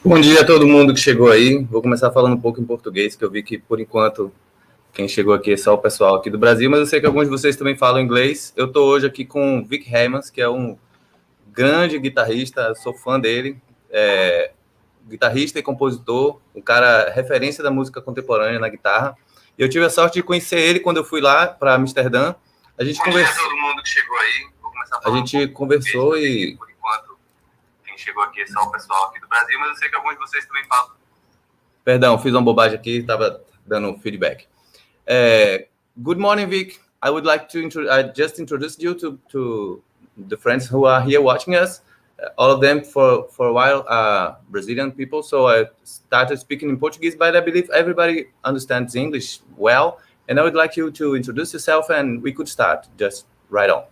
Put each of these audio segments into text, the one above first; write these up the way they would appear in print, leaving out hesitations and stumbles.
Bom dia a todo mundo que chegou aí. Vou começar falando um pouco em português, que eu vi que, por enquanto, quem chegou aqui é só o pessoal aqui do Brasil, mas eu sei que alguns de vocês também falam inglês. Eu estou hoje aqui com o Wiek Hijmans, que é um grande guitarrista, sou fã dele, guitarrista e compositor, um cara referência da música contemporânea na guitarra. E eu tive a sorte de conhecer ele quando eu fui lá para Amsterdã. A gente conversou. Bom dia a todo mundo que chegou aí. Vou começar falando a gente conversou e... Por enquanto, quem chegou aqui é só o pessoal aqui do Brasil, mas eu sei que alguns de vocês também falam. Perdão, fiz uma bobagem aqui, estava dando feedback. Good morning, Vic. I would like to just introduce you to the friends who are here watching us. All of them for a while are Brazilian people, so I started speaking in Portuguese, but I believe everybody understands English well. And I would like you to introduce yourself, and we could start just right on.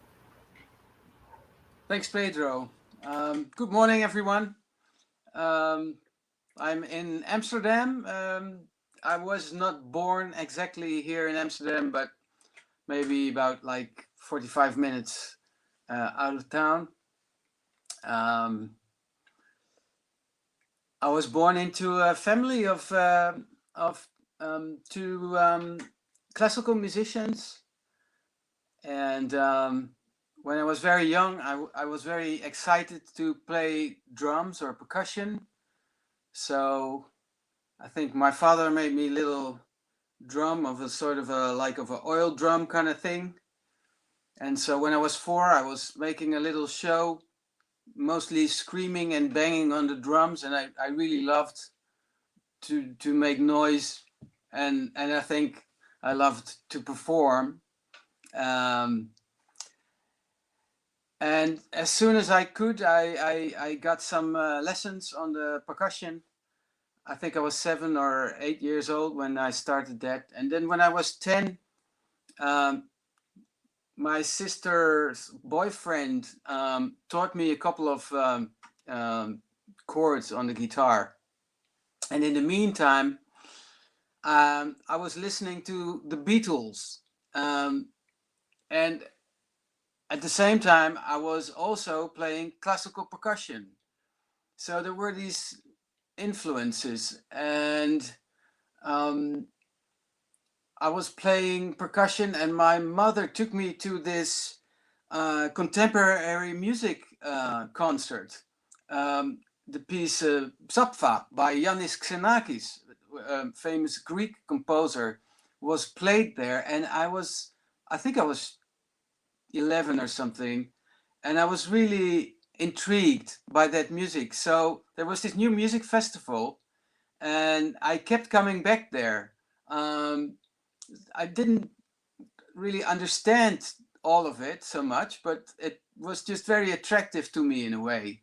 Thanks, Pedro. Good morning, everyone. I'm in Amsterdam. I was not born exactly here in Amsterdam, but maybe about like 45 minutes out of town. I was born into a family of two classical musicians, and when I was very young, I was very excited to play drums or percussion. So I think my father made me a little drum of a sort of like an oil drum kind of thing. And so when I was 4, I was making a little show, mostly screaming and banging on the drums. And I really loved to make noise. And I think I loved to perform. And as soon as I could, I got some lessons on the percussion. I think I was 7 or 8 years old when I started that. And then when I was 10, my sister's boyfriend taught me a couple of chords on the guitar. And in the meantime, I was listening to the Beatles. And at the same time, I was also playing classical percussion. So there were these influences, and I was playing percussion, and my mother took me to this contemporary music concert. The piece Psapha by Yannis Xenakis, famous Greek composer, was played there, and I think I was 11 or something, and I was really intrigued by that music. So there was this new music festival, and I kept coming back there. I didn't really understand all of it so much, but it was just very attractive to me in a way.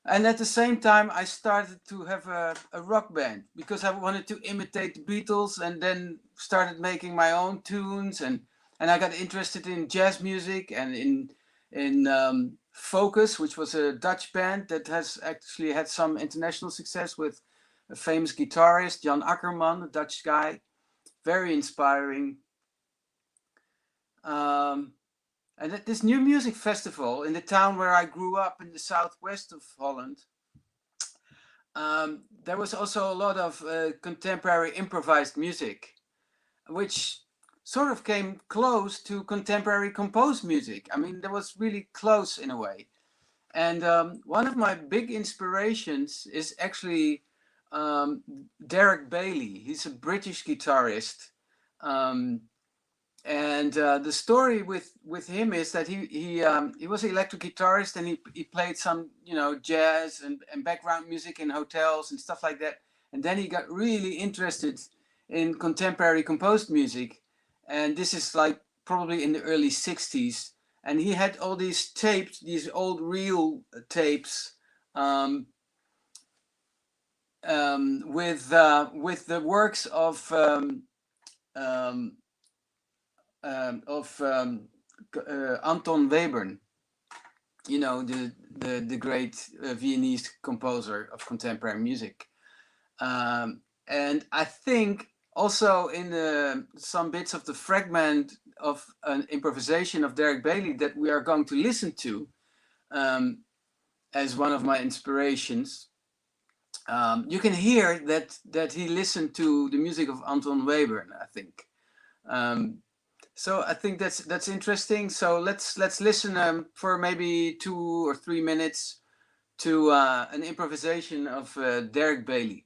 And at the same time, I started to have a rock band because I wanted to imitate the Beatles, and then started making my own tunes, and I got interested in jazz music and in Focus, which was a Dutch band that has actually had some international success with a famous guitarist, Jan Akkerman, a Dutch guy, very inspiring. And at this new music festival in the town where I grew up in the southwest of Holland, there was also a lot of contemporary improvised music, which sort of came close to contemporary composed music. I mean, that was really close in a way. And one of my big inspirations is actually Derek Bailey. He's a British guitarist. And the story with him is that he was an electric guitarist, and he played some, jazz and background music in hotels and stuff like that. And then he got really interested in contemporary composed music. And this is like probably in the early 60s. And he had all these tapes, these old reel tapes, with the works of Anton Webern, the great Viennese composer of contemporary music. And I think also in some bits of the fragment of an improvisation of Derek Bailey that we are going to listen to as one of my inspirations, You can hear that he listened to the music of Anton Webern, I think. So I think that's interesting. So let's listen for maybe 2 or 3 minutes to an improvisation of Derek Bailey.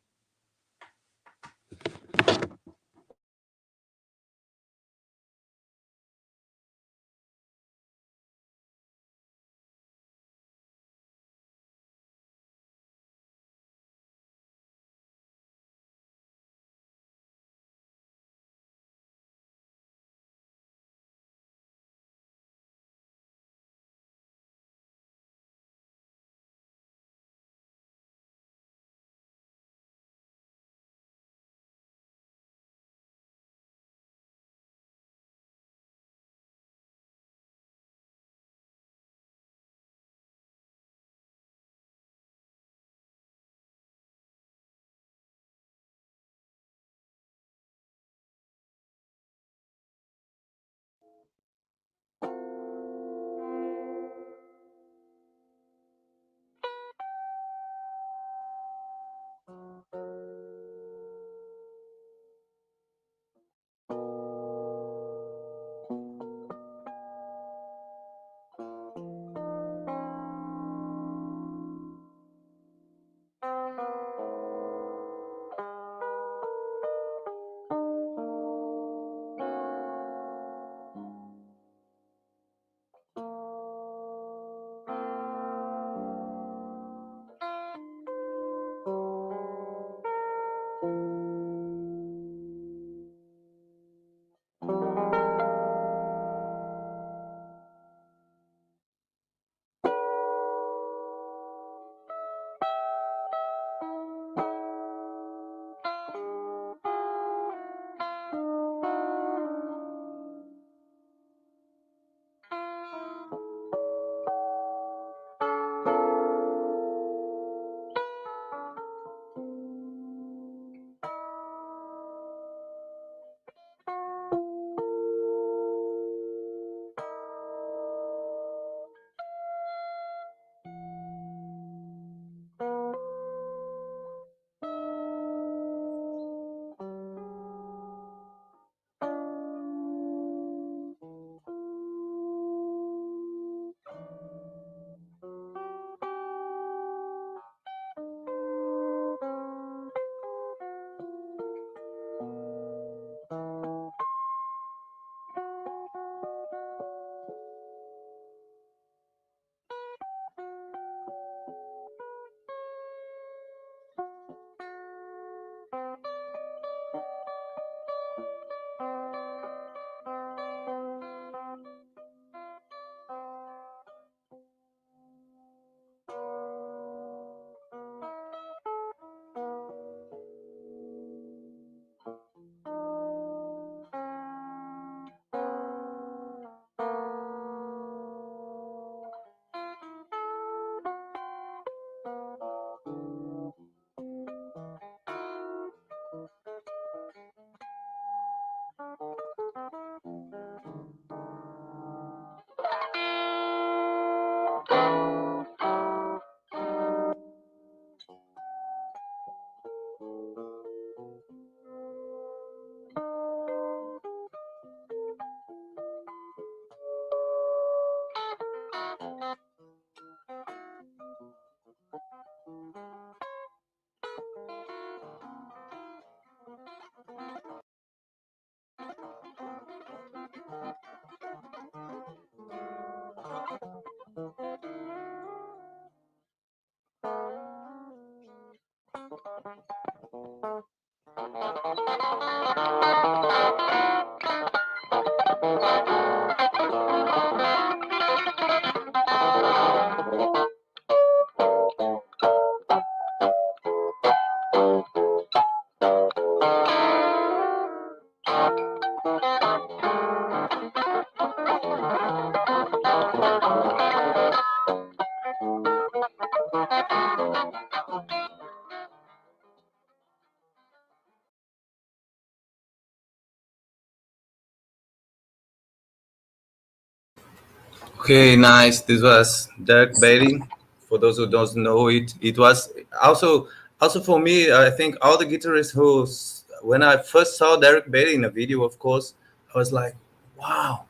Okay, nice. This was Derek Bailey. For those who don't know it, it was also Also for me, I think all the guitarists when I first saw Derek Bailey in a video, of course, I was like, wow,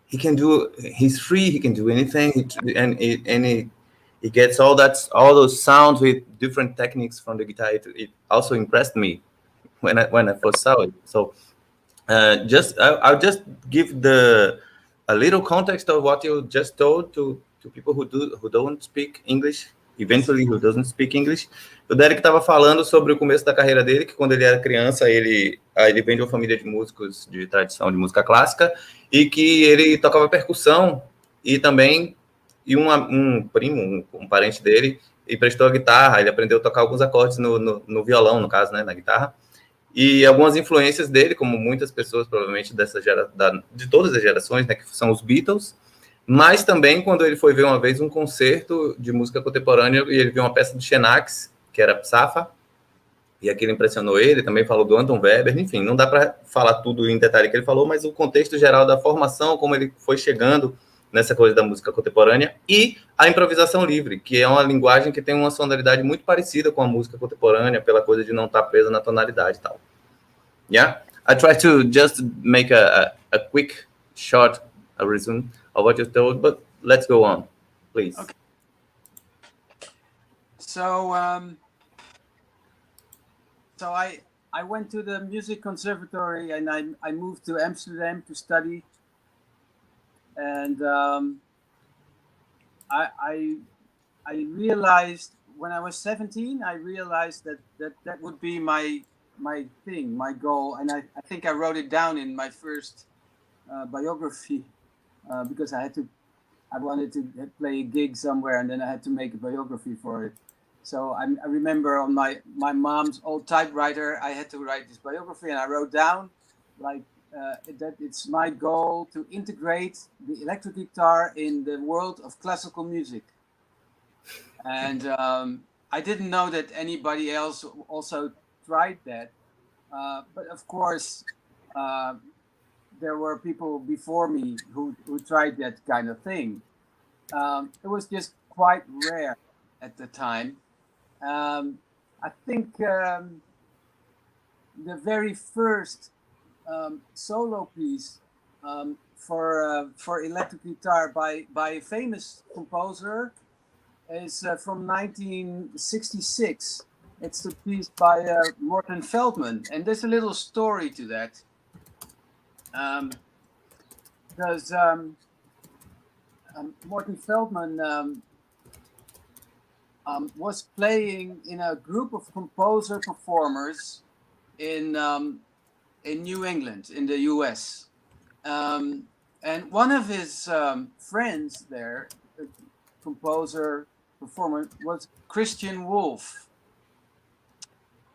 he's free, he can do anything, he gets all those sounds with different techniques from the guitar. It also impressed me when I first saw it. So I'll just give a little context of what you just told to people who don't speak English, eventually who doesn't speak English. O Derek estava falando sobre o começo da carreira dele, que quando ele era criança, ele vem de uma família de músicos de tradição de música clássica, e que ele tocava percussão, e também um primo, um parente dele, emprestou a guitarra, ele aprendeu a tocar alguns acordes no violão, no caso, né, na guitarra. E algumas influências dele, como muitas pessoas, provavelmente, de todas as gerações, né, que são os Beatles, mas também quando ele foi ver uma vez um concerto de música contemporânea e ele viu uma peça do Xenax, que era Psafa, e aquilo impressionou ele, também falou do Anton Weber, enfim, não dá para falar tudo em detalhe que ele falou, mas o contexto geral da formação, como ele foi chegando nessa coisa da música contemporânea, e a improvisação livre, que é uma linguagem que tem uma sonoridade muito parecida com a música contemporânea, pela coisa de não estar presa na tonalidade e tal. Yeah, I try to just make a quick, short resume of what you told, but let's go on, please. Okay. So I went to the music conservatory, and I moved to Amsterdam to study. And I realized when I was 17, I realized that would be my thing, my goal. And I think I wrote it down in my first biography because I wanted to play a gig somewhere, and then I had to make a biography for it. So I remember on my mom's old typewriter, I had to write this biography, and I wrote down like, that it's my goal to integrate the electric guitar in the world of classical music. And I didn't know that anybody else also tried that. But of course, there were people before me who tried that kind of thing. It was just quite rare at the time. I think the very first solo piece for electric guitar by a famous composer is from 1966. It's a piece by Morton Feldman, and there's a little story to that. Because Morton Feldman was playing in a group of composer performers in New England, in the US. And one of his friends there, the composer, performer, was Christian Wolff.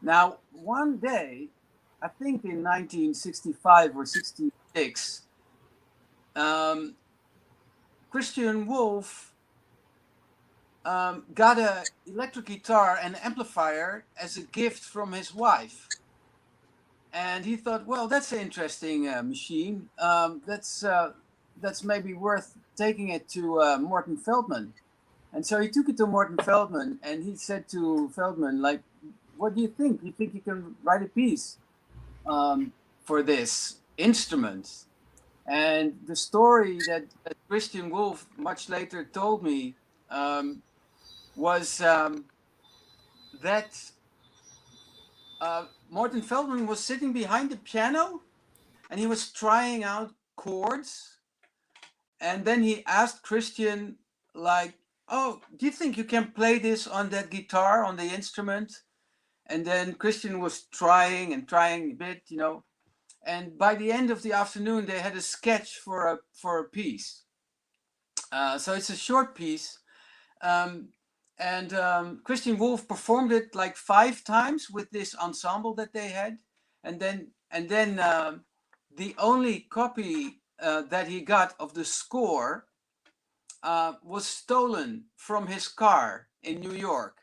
Now, one day, I think in 1965 or 66, Christian Wolff got an electric guitar and amplifier as a gift from his wife. And he thought, well, that's an interesting machine. That's maybe worth taking it to Morton Feldman. And so he took it to Morton Feldman, and he said to Feldman, like, what do you think? You think you can write a piece for this instrument? And the story that Christian Wolff much later told me was that Morton Feldman was sitting behind the piano, and he was trying out chords. And then he asked Christian, like, oh, do you think you can play this on that guitar, on the instrument? And then Christian was trying a bit, you know. And by the end of the afternoon, they had a sketch for a piece. So it's a short piece. And Christian Wolff performed it like 5 times with this ensemble that they had. And then the only copy that he got of the score was stolen from his car in New York,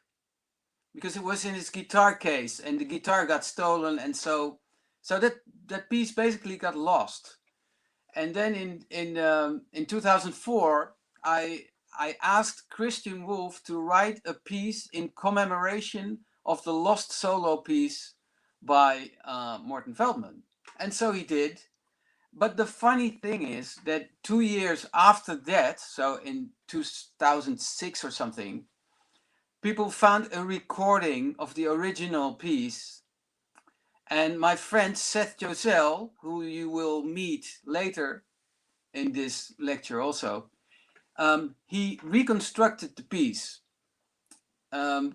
because it was in his guitar case, and the guitar got stolen, and so that piece basically got lost. And then in 2004, I asked Christian Wolff to write a piece in commemoration of the lost solo piece by Morton Feldman. And so he did. But the funny thing is that 2 years after that, so in 2006 or something, people found a recording of the original piece. And my friend Seth Josel, who you will meet later in this lecture also, he reconstructed the piece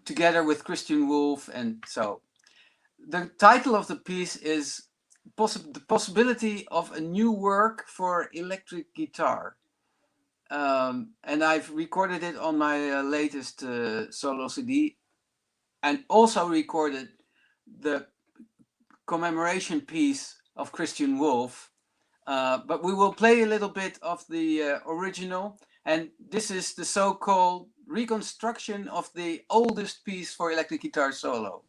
together with Christian Wolff. And so the title of the piece is the possibility of a new work for electric guitar. And I've recorded it on my latest solo CD, and also recorded the commemoration piece of Christian Wolff. But we will play a little bit of the original, and this is the so-called reconstruction of the oldest piece for electric guitar solo.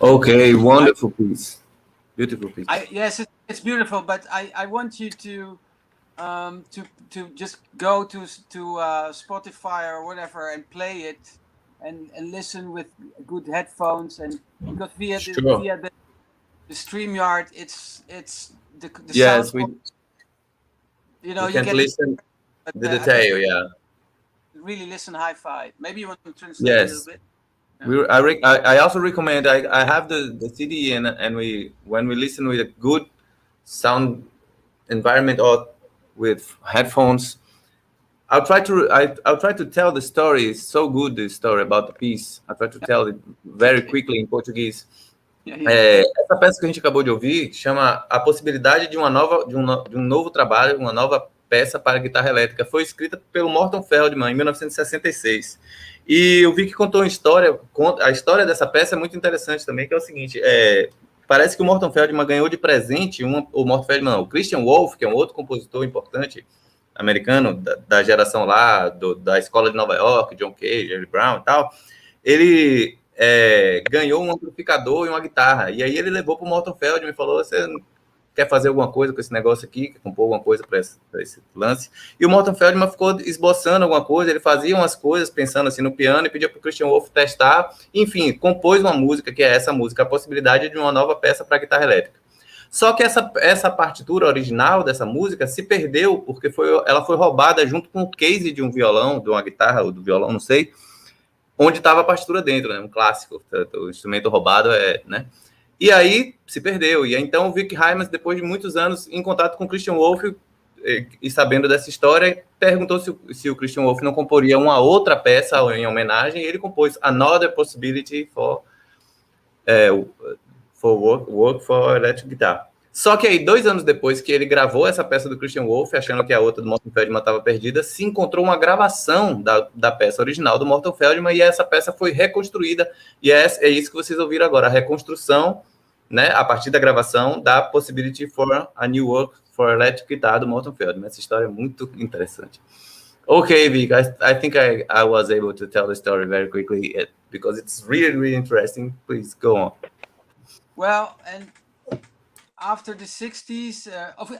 Okay, wonderful piece. Beautiful piece. Yes, it's beautiful, but I want you to just go to Spotify or whatever and play it and listen with good headphones, and because via the StreamYard, it's the yes, sound. you can listen the detail, yeah. Really listen hi-fi. Maybe you want to translate a little bit. I also recommend. I have the CD, and when we listen with a good sound environment or with headphones, I'll try to tell the story. It's so good, the story about the piece. I try to tell it very quickly in Portuguese. Essa peça que a gente acabou de ouvir chama A Possibilidade de um Novo Trabalho, uma nova peça para guitarra elétrica. Foi escrita pelo Morton Feldman em 1966. E eu vi que contou uma história. A história dessa peça é muito interessante também, que é o seguinte: parece que o Morton Feldman ganhou de presente o Christian Wolff, que é um outro compositor importante americano da geração lá da escola de Nova York, John Cage, Jerry Brown e tal. Ele ganhou um amplificador e uma guitarra. E aí ele levou para o Morton Feldman e falou: quer fazer alguma coisa com esse negócio aqui, quer compor alguma coisa para esse lance. E o Morton Feldman ficou esboçando alguma coisa, ele fazia umas coisas, pensando assim no piano, e pedia para o Christian Wolff testar, enfim, compôs uma música, que é essa música, a possibilidade de uma nova peça para guitarra elétrica. Só que essa partitura original dessa música se perdeu, porque ela foi roubada junto com o case de um violão, de uma guitarra ou do violão, não sei, onde estava a partitura dentro, né? Um clássico, o instrumento roubado né? E aí se perdeu. E então o Wiek Hijmans, depois de muitos anos em contato com o Christian Wolff e sabendo dessa história, perguntou se o Christian Wolff não comporia uma outra peça em homenagem, e ele compôs Another Possibility for Work for Electric Guitar. Só que aí, 2 anos depois que ele gravou essa peça do Christian Wolff, achando que a outra do Morton Feldman estava perdida, se encontrou uma gravação da peça original do Morton Feldman, e essa peça foi reconstruída, e é isso que vocês ouviram agora, a reconstrução, né, a partir da gravação da Possibility for a New Work for Electric Guitar do Morton Feldman. Essa história é muito interessante. Okay, Vic, I think I was able to tell the story very quickly because it's really, really interesting. Please go on. Well, and after the 60s,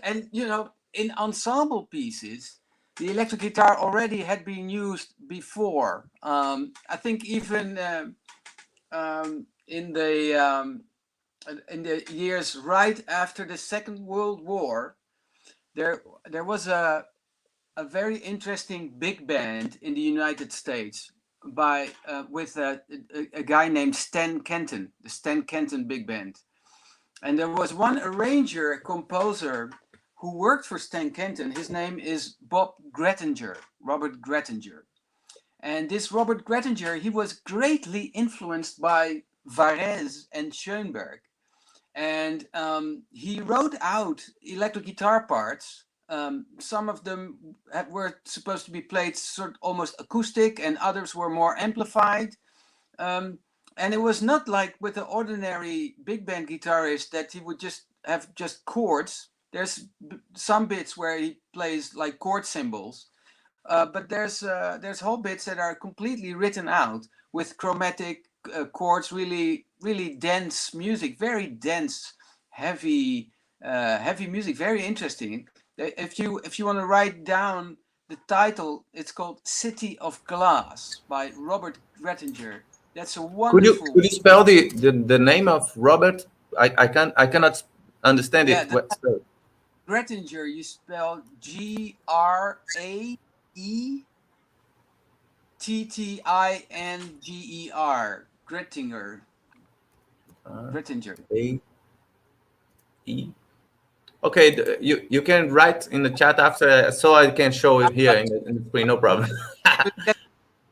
and you know, in ensemble pieces, the electric guitar already had been used before. I think even in the years right after the Second World War, there was a very interesting big band in the United States with a guy named Stan Kenton, the Stan Kenton Big Band. And there was one arranger, composer, who worked for Stan Kenton. His name is Robert Grettinger. And this Robert Grettinger, he was greatly influenced by Varese and Schoenberg. And he wrote out electric guitar parts. Some of them were supposed to be played sort of almost acoustic, and others were more amplified. And it was not like with the ordinary big band guitarist that he would just have chords. There's some bits where he plays like chord symbols, but there's whole bits that are completely written out with chromatic chords, really, really dense music, very dense, heavy music, very interesting. If you want to write down the title, it's called City of Glass by Robert Grettinger. That's a wonderful. Could you spell the name of Robert? I cannot understand it. Grettinger, you spell Graettinger. Grettinger. Grettinger. A-E. Okay, you can write in the chat after, so I can show it here in the screen. No problem.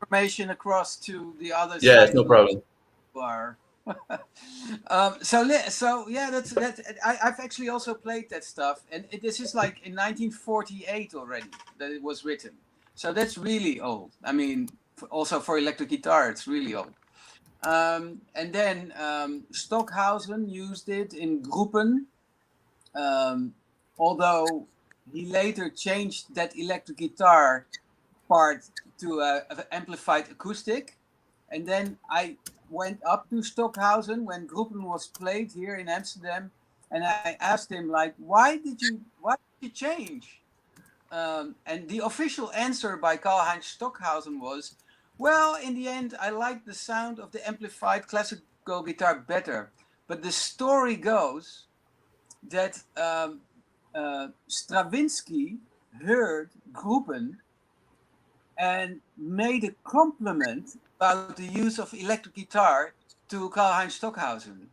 Information across to the other side. Yes, no problem. So yeah, that's I've actually also played that stuff, and this is like in 1948 already that it was written. So that's really old. I mean, also for electric guitar, it's really old. And then Stockhausen used it in Gruppen, although he later changed that electric guitar part to an amplified acoustic. And then I went up to Stockhausen when Gruppen was played here in Amsterdam, and I asked him, like, why did you change? And the official answer by Karl-Heinz Stockhausen was, well, in the end, I liked the sound of the amplified classical guitar better. But the story goes that Stravinsky heard Gruppen and made a compliment about the use of electric guitar to Karl-Heinz Stockhausen.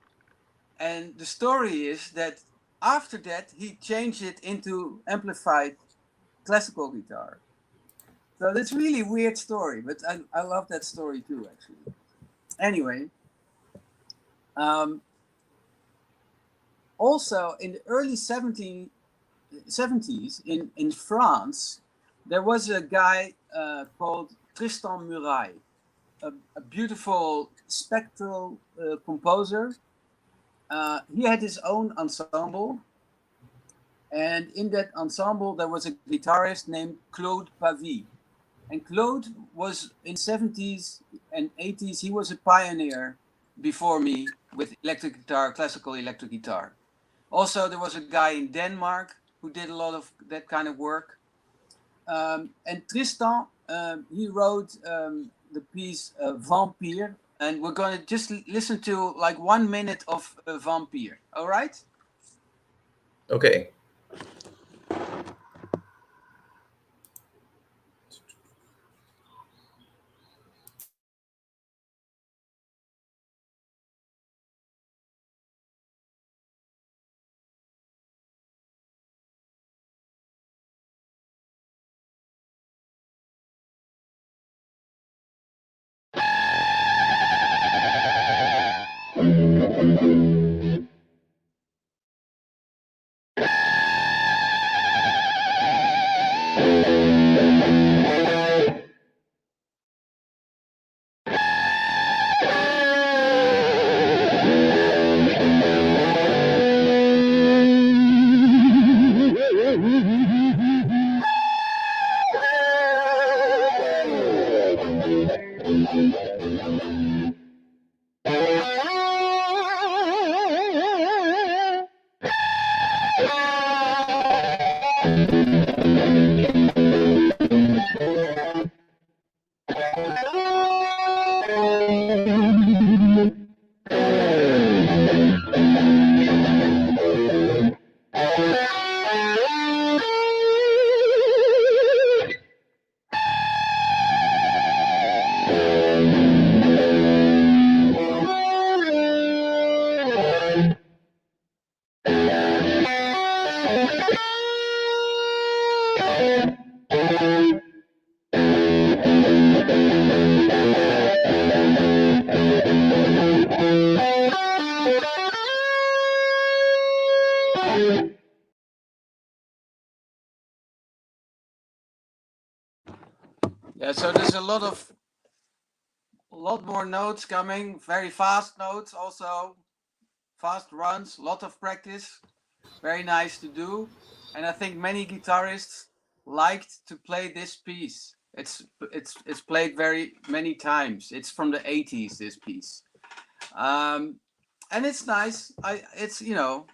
And the story is that after that, he changed it into amplified classical guitar. So that's really weird story, but I love that story too, actually. Anyway, also in the early 70s in France, there was a guy called Tristan Murail, a beautiful spectral composer. He had his own ensemble, and in that ensemble there was a guitarist named Claude Pavie. And Claude was in 70s and 80s, he was a pioneer before me with electric guitar, classical electric guitar. Also, there was a guy in Denmark who did a lot of that kind of work. And Tristan, he wrote the piece Vampyr, and we're going to just listen to like 1 minute of Vampyr. All right? Okay. Yeah, so there's a lot more notes coming, very fast notes also, fast runs, lot of practice, very nice to do. And I think many guitarists liked to play this piece. It's played very many times. It's from the 80s, this piece. And it's nice. It's, you know,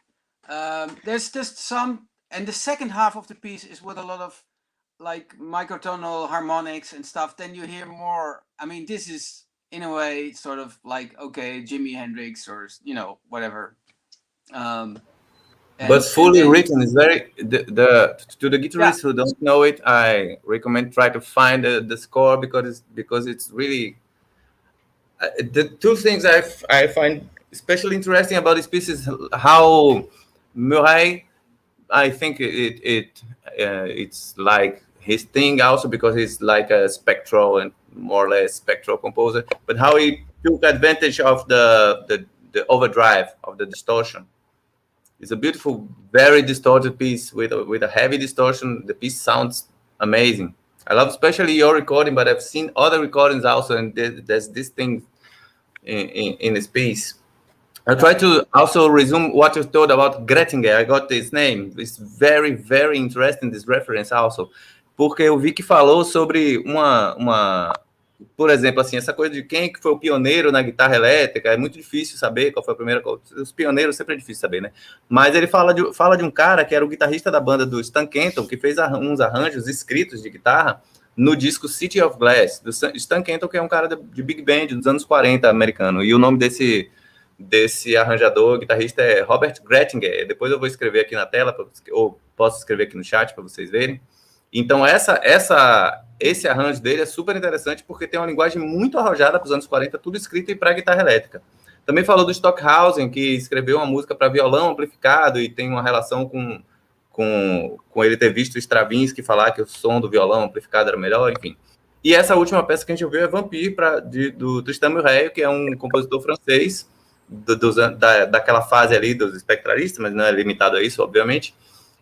there's just some, and the second half of the piece is with a lot of like microtonal harmonics and stuff. Then you hear more. I mean, this is in a way sort of like, okay, Jimi Hendrix or, you know, whatever. But fully then, written is very to the yeah, guitarists who don't know it. I recommend try to find the score because it's really the two things I find especially interesting about this piece is how Murail, I think it's like his thing also because he's like a spectral and more or less spectral composer, but how he took advantage of the overdrive of the distortion. It's a beautiful, very distorted piece with a heavy distortion. The piece sounds amazing. I love especially your recording, but I've seen other recordings also, and there's this thing in this piece. I'll try to also resume what you told about Grettinger. I got this name. It's very, very interesting, this reference also. Porque eu vi que falou sobre por exemplo, assim, essa coisa de quem que foi o pioneiro na guitarra elétrica, é muito difícil saber qual foi a primeira. Os pioneiros sempre é difícil saber, né? Mas ele fala de um cara que era o guitarrista da banda do Stan Kenton, que fez uns arranjos escritos de guitarra no disco City of Glass, do Stan Kenton, que é um cara de big band dos anos 40 americano. E o nome desse arranjador, guitarrista é Robert Grettinger. Depois eu vou escrever aqui na tela, ou posso escrever aqui no chat para vocês verem. Então, esse arranjo dele é super interessante porque tem uma linguagem muito arrojada para os anos 40, tudo escrito em para guitarra elétrica. Também falou do Stockhausen, que escreveu uma música para violão amplificado e tem uma relação com ele ter visto o Stravinsky falar que o som do violão amplificado era melhor, enfim. E essa última peça que a gente ouviu é Vampyr, do Tristan Murail, que é um compositor francês, daquela fase ali dos espectralistas, mas não é limitado a isso, obviamente.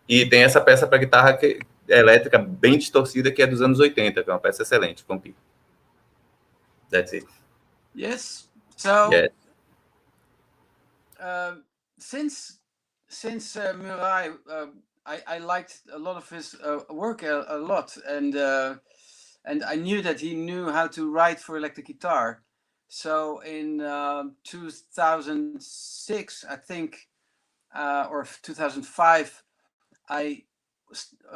E tem essa peça para guitarra elétrica bem distorcida, que é dos anos 80, que é uma peça excelente, Vampyr. That's it. Yes. So, yes. Since Murail, I liked a lot of his work a lot, and I knew that he knew how to write for electric guitar. So in 2006, I think or 2005, I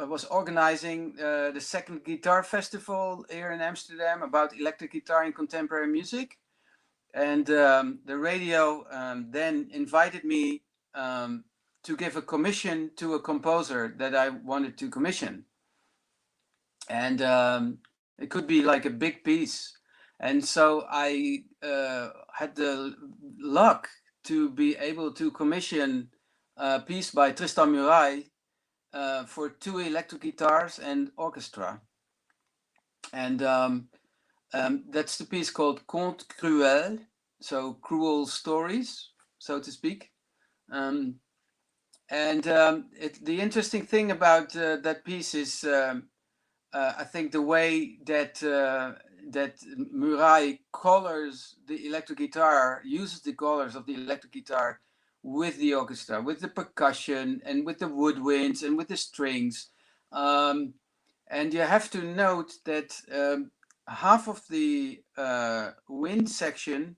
was organizing the second guitar festival here in Amsterdam about electric guitar and contemporary music. And the radio then invited me to give a commission to a composer that I wanted to commission. And it could be like a big piece. And so I had the luck to be able to commission a piece by Tristan Murail for 2 electric guitars and orchestra. And that's the piece called Contes cruels, so cruel stories, so to speak. The interesting thing about that piece is I think the way that Murail colors the electric guitar, uses the colors of the electric guitar with the orchestra, with the percussion and with the woodwinds and with the strings. And you have to note that half of the wind section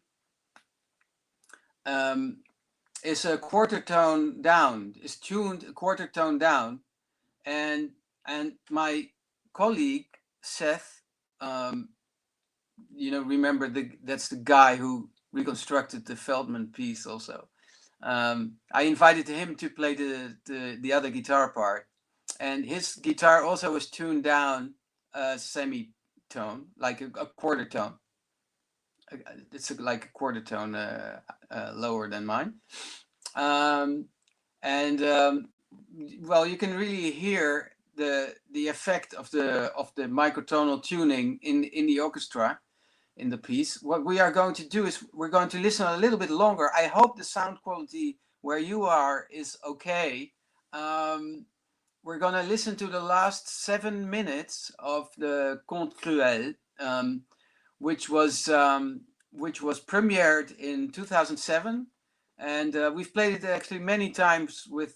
is a quarter tone down, is tuned a quarter tone down, and my colleague Seth, remember that's the guy who reconstructed the Feldman piece also. I invited him to play the other guitar part, and his guitar also was tuned down a semitone, like a quarter tone. It's like a quarter tone lower than mine. Well, you can really hear the effect of the microtonal tuning in the orchestra in the piece. What we are going to do is we're going to listen a little bit longer. I hope the sound quality where you are is okay. We're going to listen to the last 7 minutes of the Contes cruels, which was premiered in 2007. And we've played it actually many times with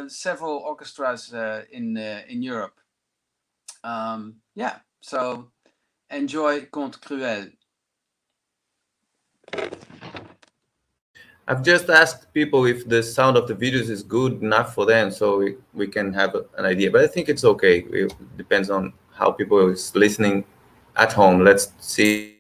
several orchestras in Europe. So enjoy Contes cruels. I've just asked people if the sound of the videos is good enough for them, so we can have an idea. But I think it's okay. It depends on how people is listening at home. Let's see.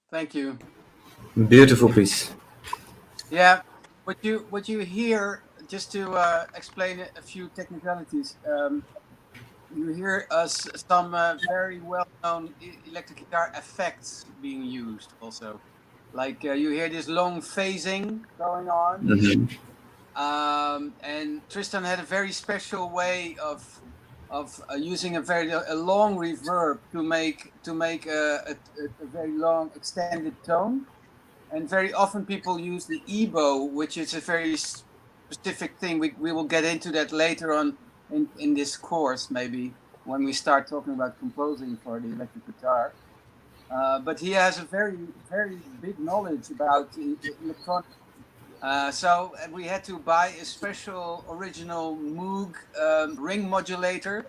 Thank you. Beautiful piece. Yeah, what you hear, just to explain a few technicalities. You hear some very well-known electric guitar effects being used also. Like you hear this long phasing going on. And Tristan had a very special way of using a long reverb to make a very long extended tone. And very often people use the ebow, which is a very specific thing. We will get into that later on in this course, maybe when we start talking about composing for the electric guitar. But he has a very, very big knowledge about electronics. So we had to buy a special original Moog ring modulator.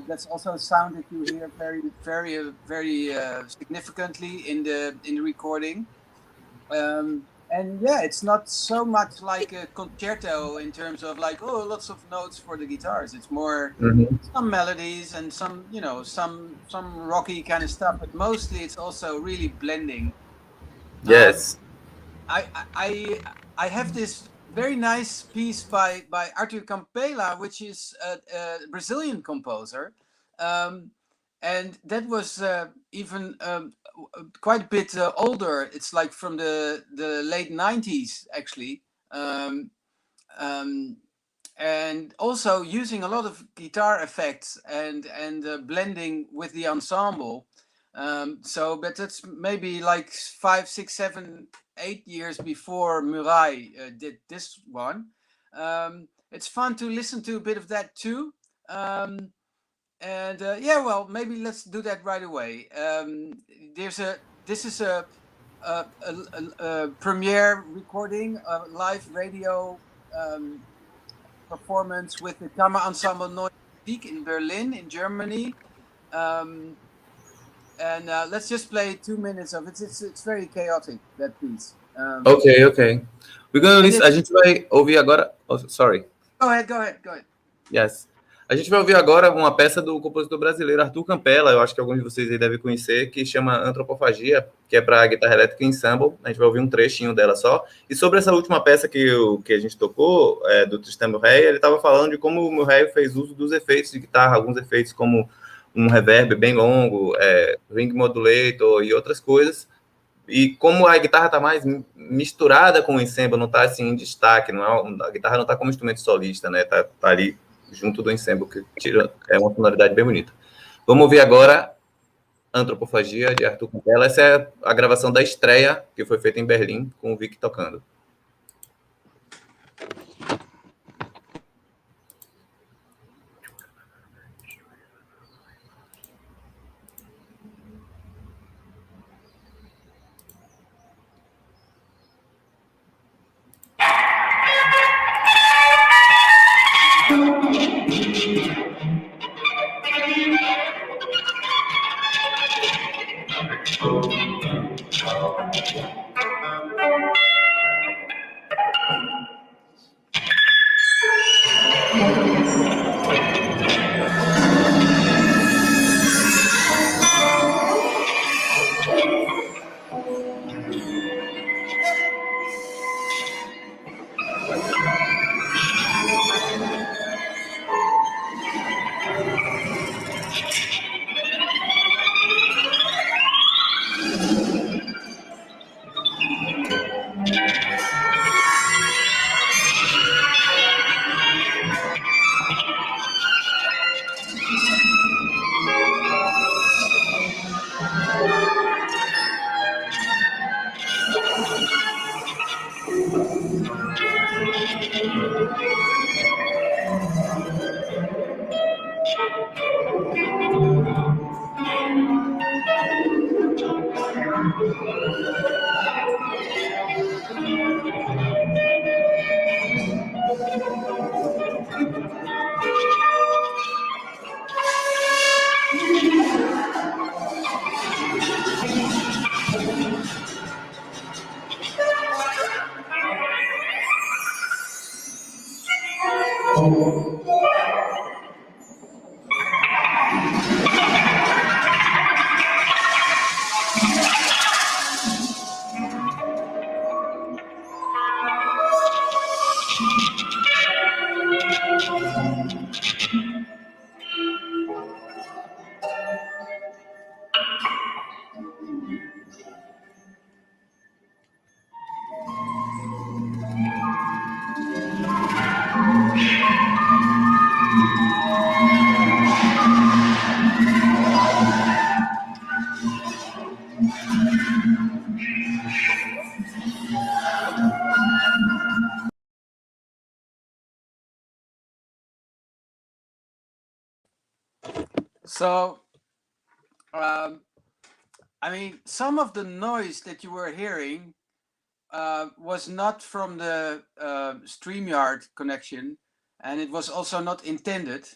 That's also a sound that you hear very, very, very significantly in the recording. And yeah, it's not so much like a concerto in terms of like, oh, lots of notes for the guitars. It's more some melodies and some, some rocky kind of stuff, but mostly it's also really blending. Yes. I have this very nice piece by Arthur Kampela, which is a Brazilian composer. and that was even quite a bit older. It's like from the late 90s, actually. And also using a lot of guitar effects and blending with the ensemble. But that's maybe like 5, 6, 7, 8 years before Murail did this one. It's fun to listen to a bit of that too. Yeah, well, maybe let's do that right away. This is a premiere recording, a live radio performance with the Kammer Ensemble Neue Musik in Berlin, in Germany. Let's just play 2 minutes of it. It's very chaotic, that piece. Ok. We're gonna listen, a gente vai ouvir agora. Oh, sorry. Go ahead. Yes. A gente vai ouvir agora uma peça do compositor brasileiro Arthur Kampela, eu acho que alguns de vocês aí devem conhecer, que chama Antropofagia, que é para guitarra elétrica e ensemble. A gente vai ouvir um trechinho dela só. E sobre essa última peça que a gente tocou, do Tristan, ele estava falando de como o Murail fez uso dos efeitos de guitarra, alguns efeitos como um reverb bem longo, ring modulator e outras coisas. E como a guitarra está mais misturada com o ensemble, não está assim em destaque, a guitarra não está como instrumento solista, né? Tá ali junto do ensemble, que é uma sonoridade bem bonita. Vamos ouvir agora Antropofagia, de Arthur Kampela. Essa é a gravação da estreia, que foi feita em Berlim, com o Wiek tocando. So, I mean, some of the noise that you were hearing was not from the StreamYard connection, and it was also not intended.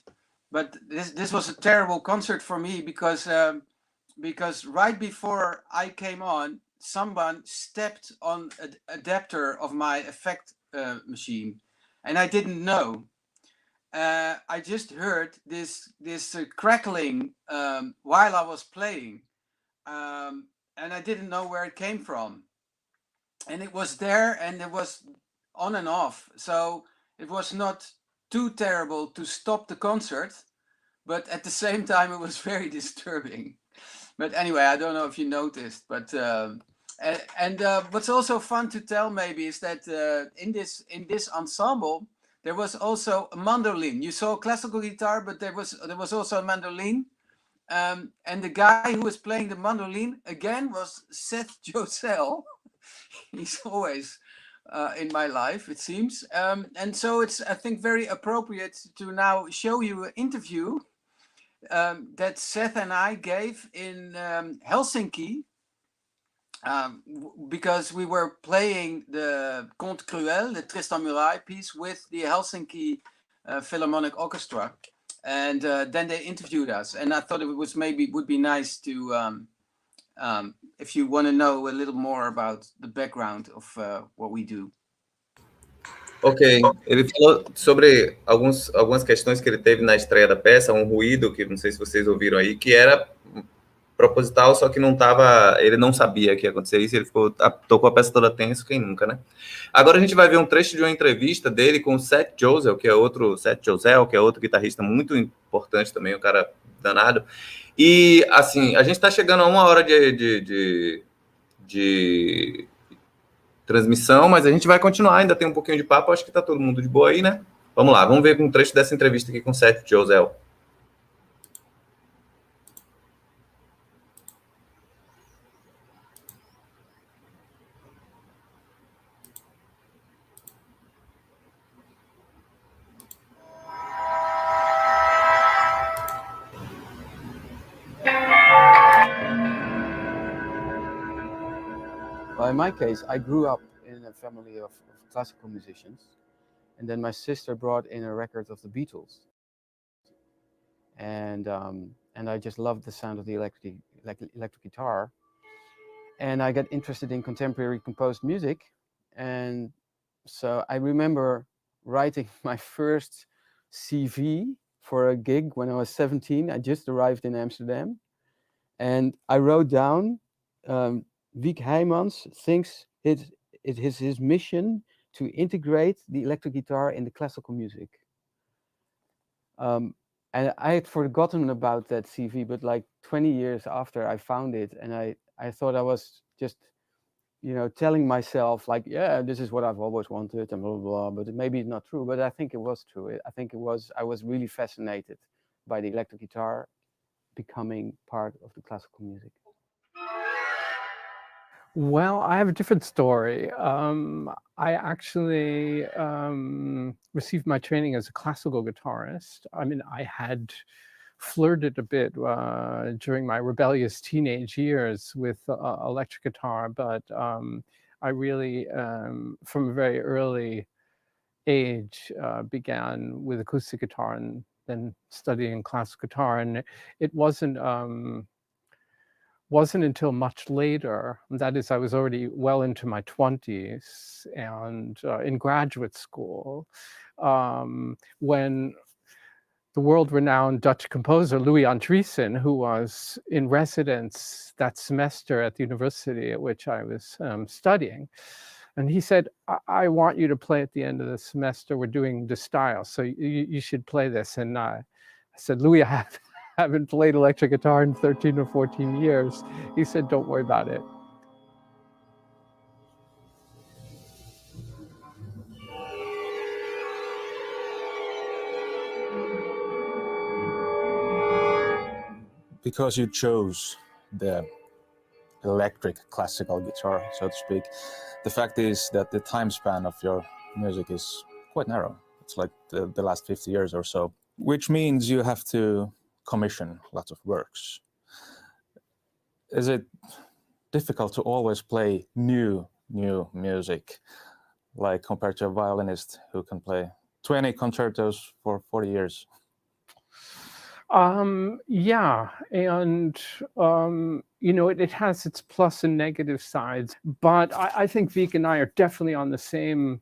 But this was a terrible concert for me because right before I came on, someone stepped on an adapter of my effect machine, and I didn't know. I just heard this crackling while I was playing, and I didn't know where it came from. And it was there, and it was on and off. So it was not too terrible to stop the concert, but at the same time, it was very disturbing. But anyway, I don't know if you noticed, but what's also fun to tell maybe is that in this ensemble there was also a mandolin. You saw classical guitar, but there was also a mandolin, and the guy who was playing the mandolin again was Seth Josel. He's always in my life, it seems, and so it's, I think, very appropriate to now show you an interview that Seth and I gave in Helsinki, because we were playing the Conte Cruel, the Tristan Murail piece, with the Helsinki Philharmonic Orchestra, and then they interviewed us, and I thought it would be nice to, if you want to know a little more about the background of what we do. Ok, ele falou sobre algumas questões que ele teve na estreia da peça, um ruído que não sei se vocês ouviram aí, que era proposital, só que ele não sabia que ia acontecer isso, ele tocou a peça toda tenso, quem nunca, né? Agora a gente vai ver um trecho de uma entrevista dele com o Seth Josel, que é outro guitarrista muito importante também, um cara danado. E, assim, a gente está chegando a 1 hora de transmissão, mas a gente vai continuar, ainda tem um pouquinho de papo, acho que tá todo mundo de boa aí, né? Vamos lá, vamos ver um trecho dessa entrevista aqui com o Seth Josel. Well, in my case, I grew up in a family of classical musicians, and then my sister brought in a record of the Beatles, and I just loved the sound of the electric guitar, and I got interested in contemporary composed music, and so I remember writing my first CV for a gig when I was 17. I just arrived in Amsterdam, and I wrote down, Wiek Hijmans thinks it is his mission to integrate the electric guitar in the classical music. And I had forgotten about that CV, but like 20 years after I found it, and I thought I was just, telling myself like, yeah, this is what I've always wanted and blah, blah, blah, but maybe not true, but I think it was true. I was really fascinated by the electric guitar becoming part of the classical music. Well, I have a different story. I actually received my training as a classical guitarist. I mean, I had flirted a bit during my rebellious teenage years with electric guitar, but I really, from a very early age, began with acoustic guitar and then studying classical guitar. And it wasn't until much later, that is, I was already well into my 20s and in graduate school, when the world-renowned Dutch composer Louis Tristan, who was in residence that semester at the university at which I was studying, and he said, I want you to play at the end of the semester. We're doing the style, so you should play this. And I said, Louis, I haven't played electric guitar in 13 or 14 years. He said, don't worry about it. Because you chose the electric classical guitar, so to speak, the fact is that the time span of your music is quite narrow. It's like the last 50 years or so, which means you have to commission lots of works. Is it difficult to always play new music, like compared to a violinist who can play 20 concertos for 40 years? Yeah, and it has its plus and negative sides, but I think Wiek and I are definitely on the same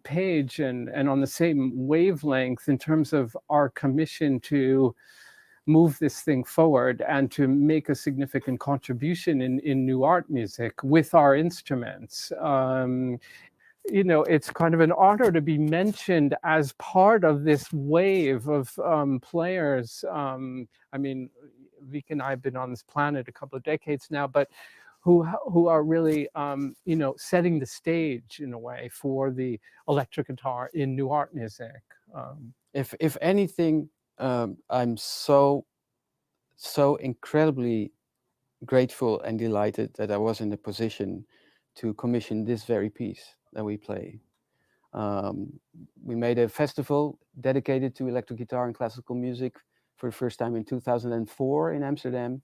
page and on the same wavelength in terms of our commission to move this thing forward and to make a significant contribution in new art music with our instruments. you know, it's kind of an honor to be mentioned as part of this wave of players. I mean, Wiek and I have been on this planet a couple of decades now, but who are really, you know, setting the stage in a way for the electric guitar in new art music. If anything, I'm so incredibly grateful and delighted that I was in the position to commission this very piece that we play. We made a festival dedicated to electric guitar and classical music for the first time in 2004 in Amsterdam.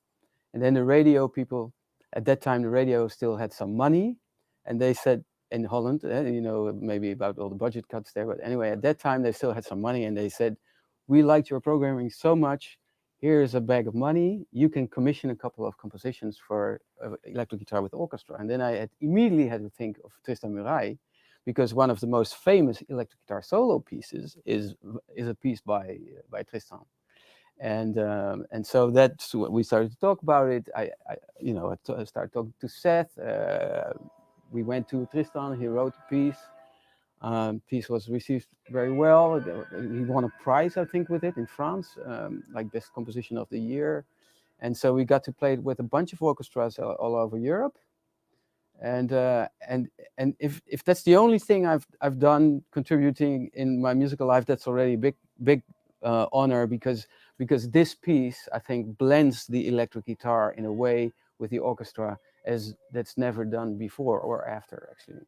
And then the radio people, at that time the radio still had some money, and they said, in Holland, you know, maybe about all the budget cuts there, but anyway, at that time they still had some money, and they said, we liked your programming so much, here's a bag of money, you can commission a couple of compositions for electric guitar with orchestra. And then I immediately had to think of Tristan Murail, because one of the most famous electric guitar solo pieces is a piece by Tristan. And so that's what we started to talk about it. I started talking to Seth. We went to Tristan. He wrote the piece. Piece was received very well. He won a prize, I think, with it in France, like best composition of the year. And so we got to play it with a bunch of orchestras all over Europe. And if that's the only thing I've done contributing in my musical life, that's already a big honor, because this piece, I think, blends the electric guitar in a way with the orchestra as that's never done before or after, actually.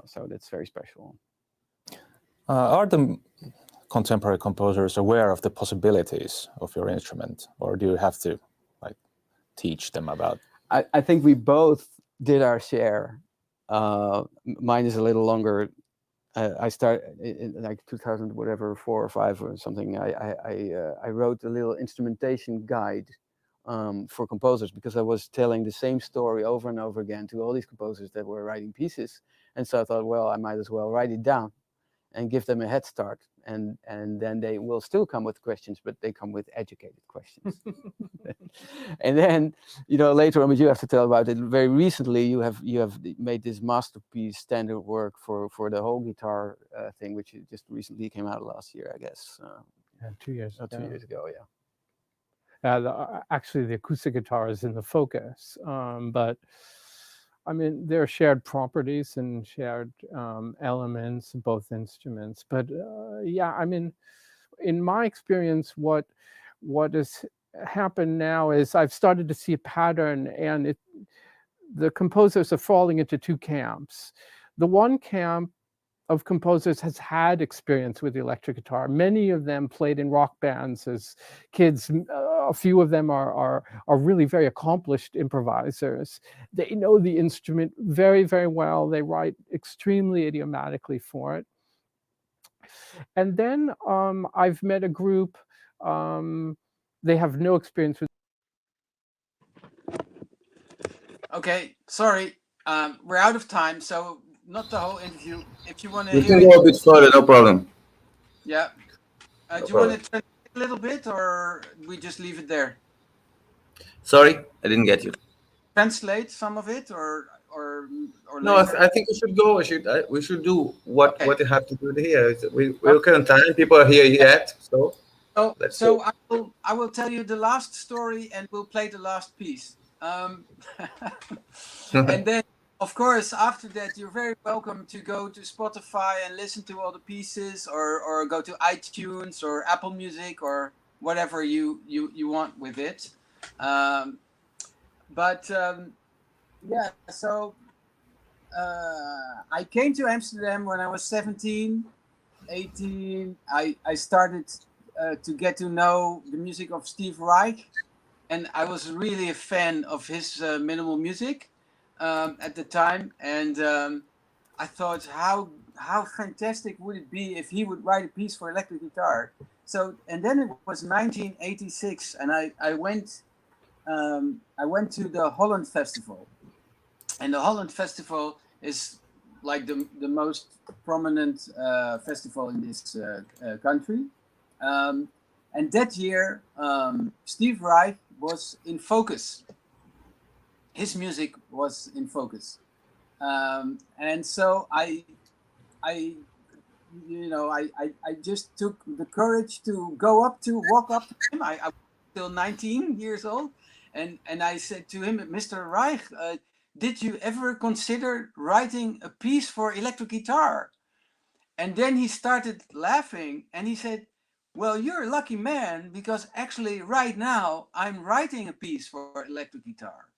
So that's very special. Are the contemporary composers aware of the possibilities of your instrument, or do you have to teach them about? I think we both did our share. Mine is a little longer. I started in like 2000, whatever, 4 or 5 or something. I wrote a little instrumentation guide for composers, because I was telling the same story over and over again to all these composers that were writing pieces. And so I thought, well, I might as well write it down and give them a head start. And then they will still come with questions, but they come with educated questions. And then, later on, but you have to tell about it. Very recently, you have made this masterpiece, standard work for the whole guitar thing, which just recently came out last year, I guess. 2 years. 2 years ago, yeah. Actually, the acoustic guitar is in the focus, but I mean, there are shared properties and shared elements of both instruments. But I mean, in my experience, what has happened now is I've started to see a pattern, and the composers are falling into 2 camps. The one camp of composers has had experience with the electric guitar. Many of them played in rock bands as kids. A few of them are really very accomplished improvisers. They know the instrument very, very well. They write extremely idiomatically for it. And then I've met a group, they have no experience with. Okay, sorry, we're out of time, so not the whole interview. If you want to, you can go a bit further, no problem. Yeah. Do you want to translate a little bit, or we just leave it there? Sorry, I didn't get you. Translate some of it, or no, I think we should go. We should do what you have to do here. We're okay on time. People are here yet, so. So I will tell you the last story, and we'll play the last piece. And then, of course, after that, you're very welcome to go to Spotify and listen to all the pieces, or go to iTunes or Apple Music or whatever you want with it. So I came to Amsterdam when I was 17, 18. I started to get to know the music of Steve Reich, and I was really a fan of his minimal music at the time, and I thought, how fantastic would it be if he would write a piece for electric guitar. So, and then it was 1986, and I went to the Holland Festival, and the Holland Festival is like the most prominent festival in this country. And that year, Steve Reich was in focus. His music was in focus. And so I just took the courage to walk up to him. I was still 19 years old, and I said to him, Mr. Reich, did you ever consider writing a piece for electric guitar? And then he started laughing, and he said, well, you're a lucky man, because actually right now I'm writing a piece for electric guitar.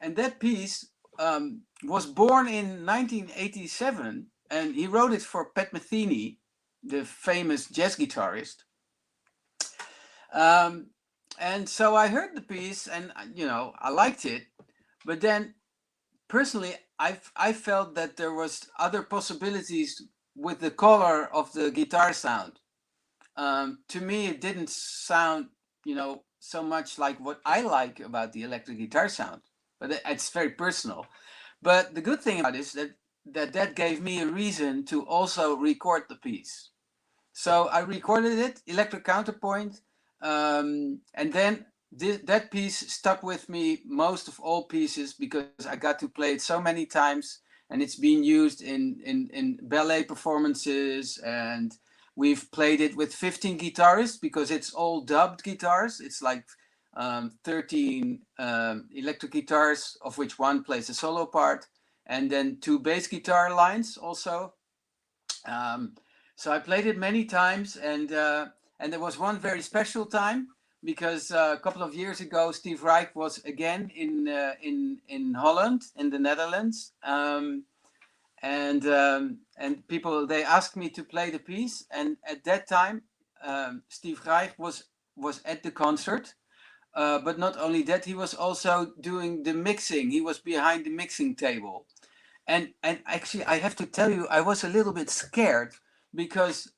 And that piece was born in 1987, and he wrote it for Pat Metheny, the famous jazz guitarist. And so I heard the piece, and I liked it, but then personally I felt that there was other possibilities with the color of the guitar sound. To me, it didn't sound so much like what I like about the electric guitar sound, but it's very personal. But the good thing about it is that gave me a reason to also record the piece. So I recorded it, electric counterpoint, and then that piece stuck with me most of all pieces, because I got to play it so many times, and it's been used in ballet performances, and we've played it with 15 guitarists, because it's all dubbed guitars. It's like 13 electric guitars, of which one plays a solo part, and then 2 bass guitar lines also. So I played it many times, and there was one very special time, because a couple of years ago, Steve Reich was again in Holland, in the Netherlands, and people, they asked me to play the piece, and at that time, Steve Reich was at the concert, but not only that, he was also doing the mixing. He was behind the mixing table, and actually, I have to tell you, I was a little bit scared, because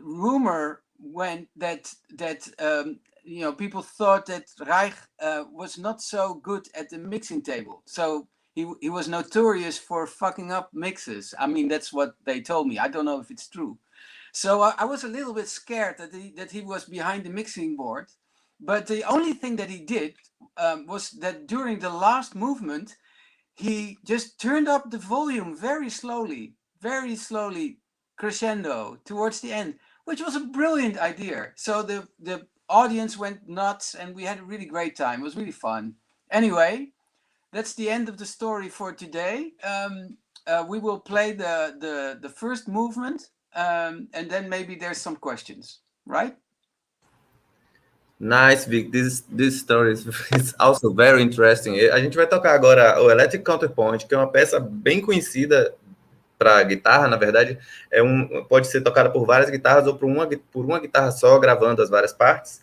rumor went that people thought that Reich was not so good at the mixing table. So he was notorious for fucking up mixes. I mean, that's what they told me. I don't know if it's true. So I was a little bit scared that he was behind the mixing board. But the only thing that he did was that during the last movement, he just turned up the volume very slowly, crescendo towards the end, which was a brilliant idea. So the audience went nuts, and we had a really great time. It was really fun. Anyway, that's the end of the story for today. We will play the first movement, and then maybe there's some questions, right? Nice, Vic. This story is also very interesting. A gente vai tocar agora o Electric Counterpoint, que é uma peça bem conhecida para guitarra. Na verdade, pode ser tocada por várias guitarras ou por uma guitarra só, gravando as várias partes,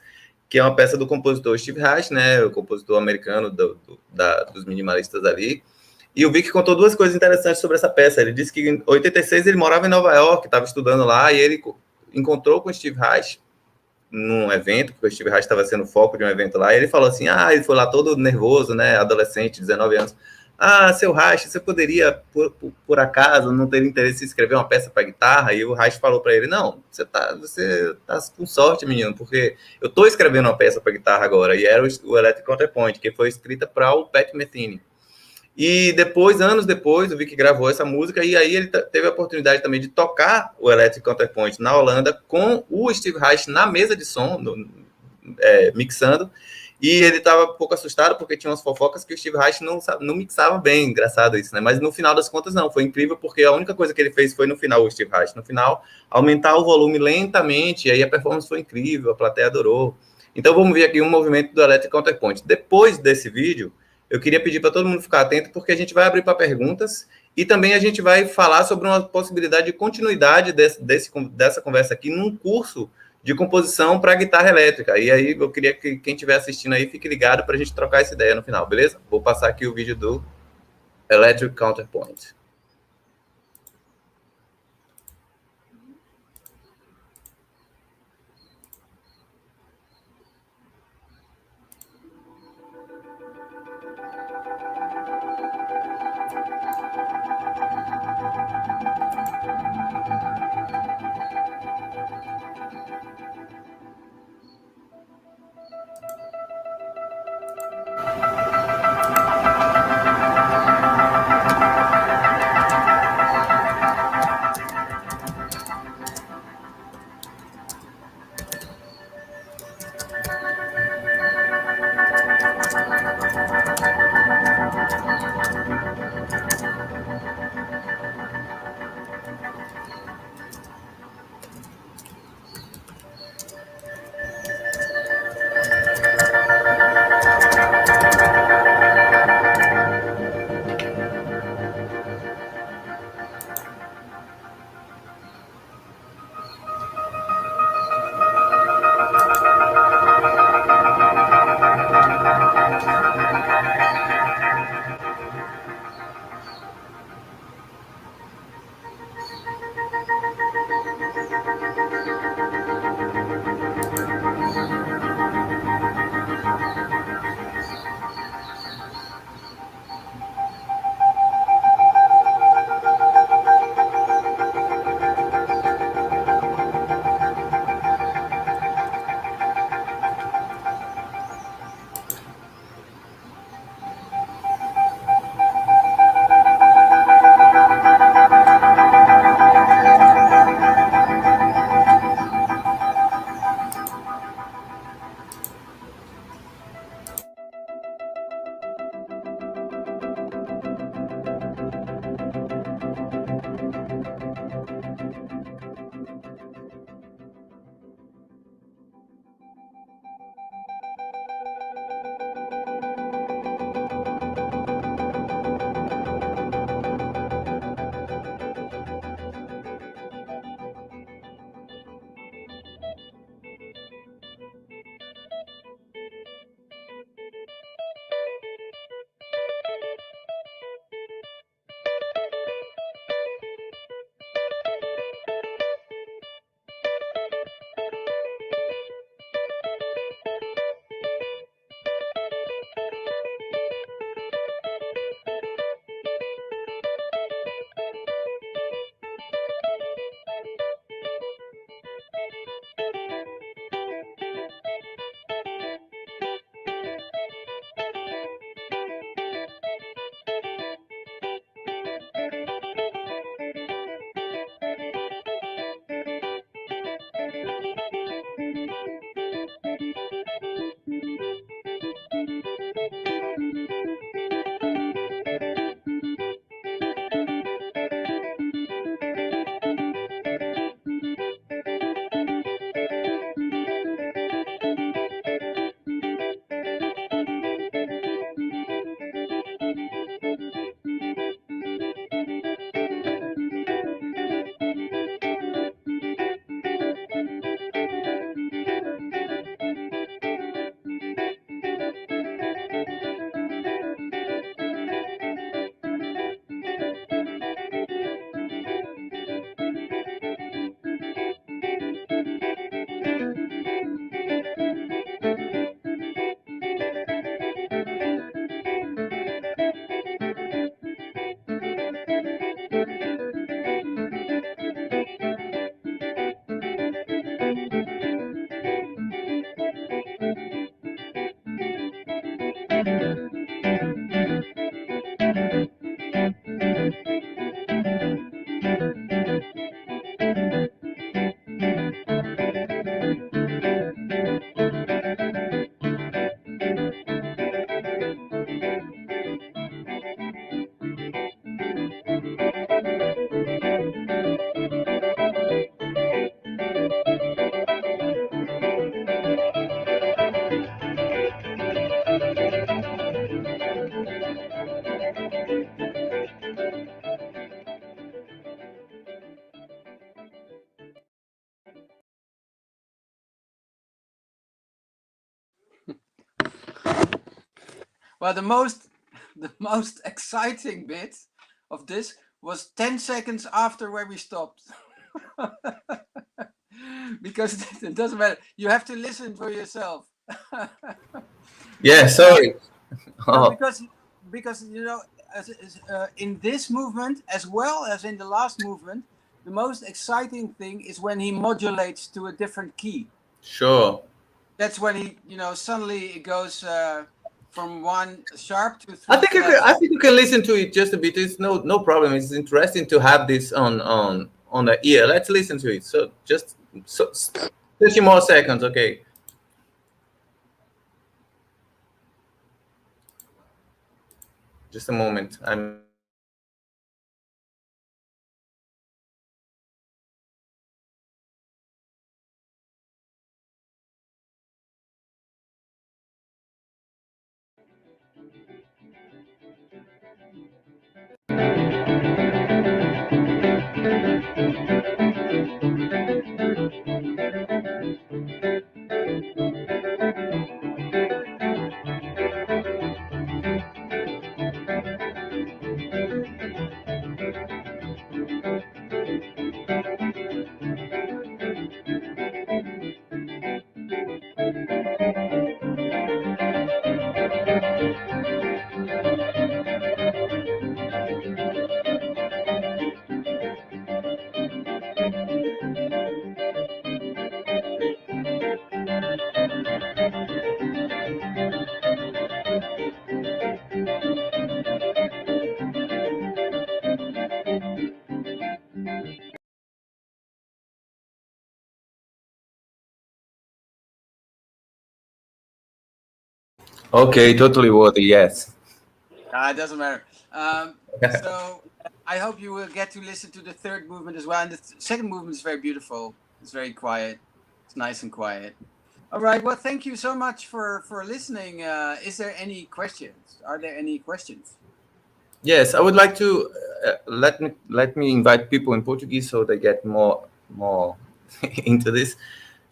que é uma peça do compositor Steve Reich, né, o compositor americano dos minimalistas ali. E o Vic contou 2 coisas interessantes sobre essa peça. Ele disse que em 86 ele morava em Nova York, estava estudando lá, e ele encontrou com o Steve Reich num evento, porque o Steve Reich estava sendo foco de um evento lá, e ele falou assim, ele foi lá todo nervoso, né, adolescente, 19 anos, seu Reich, você poderia, por acaso, não ter interesse em escrever uma peça para guitarra? E o Reich falou para ele, não, você tá com sorte, menino, porque eu estou escrevendo uma peça para guitarra agora, e era o Electric Counterpoint, que foi escrita para o Pat Metheny. E depois, anos depois, o Vic gravou essa música, e aí ele teve a oportunidade também de tocar o Electric Counterpoint na Holanda com o Steve Reich na mesa de som, mixando, e ele estava um pouco assustado porque tinha umas fofocas que o Steve Reich não mixava bem, engraçado isso, né? Mas no final das contas não, foi incrível, porque a única coisa que ele fez foi no final, o Steve Reich, no final, aumentar o volume lentamente, e aí a performance foi incrível, a plateia adorou. Então vamos ver aqui um movimento do Electric Counterpoint. Depois desse vídeo, eu queria pedir para todo mundo ficar atento, porque a gente vai abrir para perguntas, e também a gente vai falar sobre uma possibilidade de continuidade dessa conversa aqui num curso de composição para guitarra elétrica. E aí eu queria que quem estiver assistindo aí fique ligado para a gente trocar essa ideia no final, beleza? Vou passar aqui o vídeo do Electric Counterpoint. Well, the most exciting bit of this was 10 seconds after where we stopped. Because it doesn't matter. You have to listen for yourself. Yeah, sorry. No, because you know, in this movement as well as in the last movement, the most exciting thing is when he modulates to a different key. Sure. That's when he, you know, suddenly it goes from one sharp to three. I think you can listen to it just a bit. It's no problem. It's interesting to have this on the ear. Let's listen to it. So just 30 more seconds, okay? Just a moment. Okay, totally worthy, yes. It doesn't matter. So I hope you will get to listen to the third movement as well. And the second movement is very beautiful. It's very quiet. It's nice and quiet. All right. Well, thank you so much for listening. Is there any questions? Are there any questions? Yes, I would like to let me invite people in Portuguese so they get more into this.